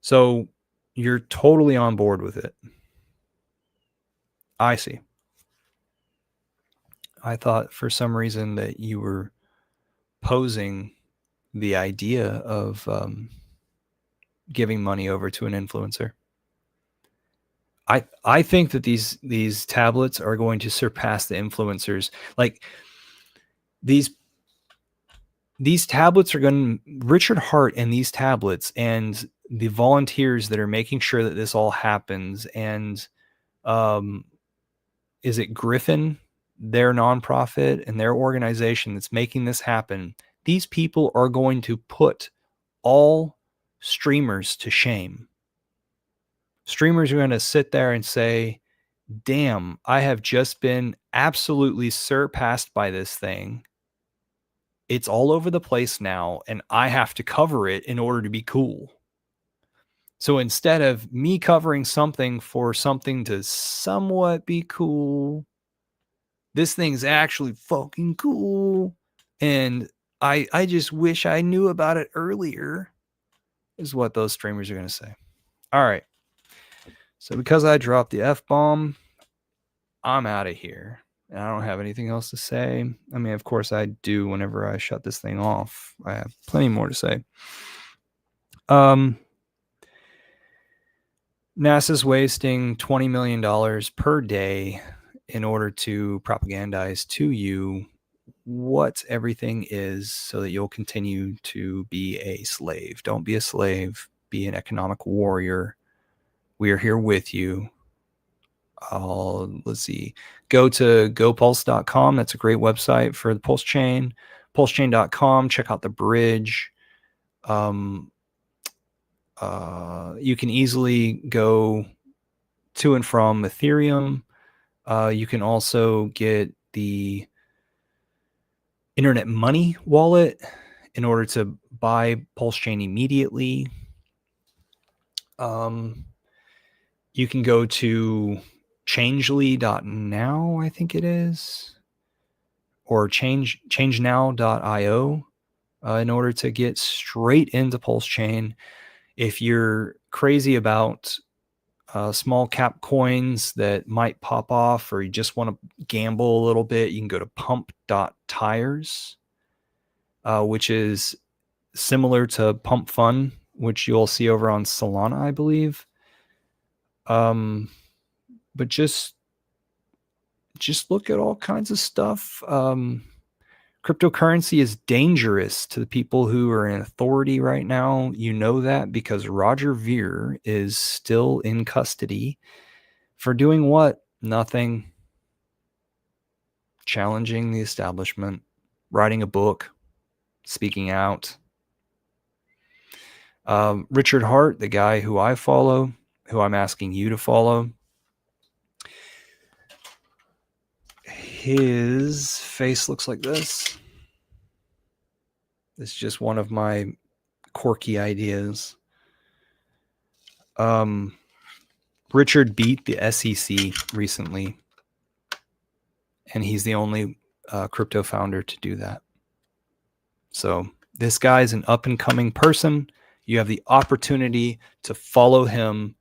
so you're totally on board with it. I see. I thought for some reason that you were posing the idea of giving money over to an influencer. I think that these tablets are going to surpass the influencers. Like these tablets are going to, Richard Hart and these tablets and the volunteers that are making sure that this all happens, and is it Griffin, their nonprofit and their organization that's making this happen? These people are going to put all streamers to shame. Streamers are going to sit there and say, damn, I have just been absolutely surpassed by this thing. It's all over the place now, and I have to cover it in order to be cool. So instead of me covering something for something to somewhat be cool, this thing's actually fucking cool. And I just wish I knew about it earlier, is what those streamers are going to say. All right. So because I dropped the F-bomb, I'm out of here. And I don't have anything else to say. I mean, of course I do whenever I shut this thing off. I have plenty more to say. NASA's wasting $20 million per day in order to propagandize to you what everything is so that you'll continue to be a slave. Don't be a slave. Be an economic warrior. We are here with you. Let's see. Go to gopulse.com. That's a great website for the Pulse Chain. Pulsechain.com. Check out the bridge. You can easily go to and from Ethereum. You can also get the Internet Money wallet in order to buy Pulse Chain immediately. You can go to changely.now, I think it is, or changenow.io in order to get straight into Pulse Chain. If you're crazy about small cap coins that might pop off, or you just want to gamble a little bit, you can go to pump.tires, which is similar to Pump Fun, which you'll see over on Solana, I believe. But just look at all kinds of stuff. Cryptocurrency is dangerous to the people who are in authority right now. You know that because Roger Ver is still in custody for doing what? Nothing. Challenging the establishment, writing a book, speaking out. Richard Hart, the guy who I follow, who I'm asking you to follow, his face looks like this. It's just one of my quirky ideas. Richard beat the SEC recently, and he's the only crypto founder to do that. So this guy's an up-and-coming person. You have the opportunity to follow him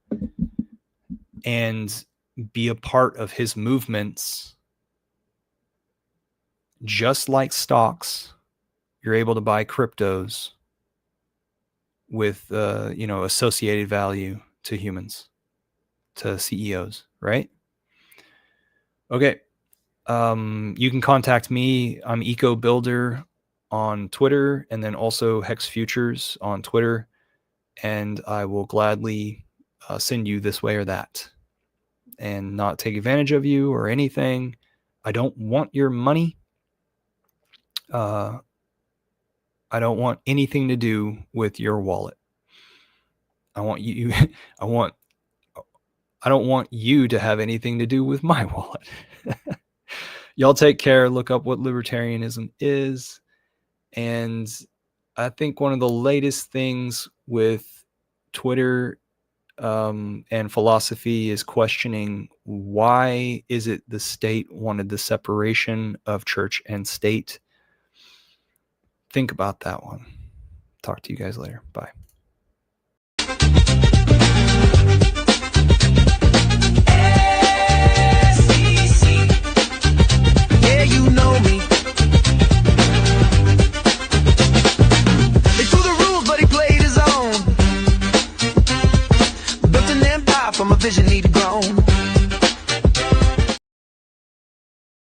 and be a part of his movements. Just like stocks, you're able to buy cryptos with associated value to humans, to CEOs, right? Okay. You can contact me. I'm Eco Builder on Twitter, and then also Hex Futures on Twitter, and I will gladly send you this way or that. and not take advantage of you or anything. I don't want your money. I don't want anything to do with your wallet. I want you I don't want you to have anything to do with my wallet. Y'all take care. Look up what libertarianism is. And I think one of the latest things with Twitter and philosophy is questioning, why is it the state wanted the separation of church and state? Think about that one. Talk to you guys later. Bye. SEC. Yeah, you know me.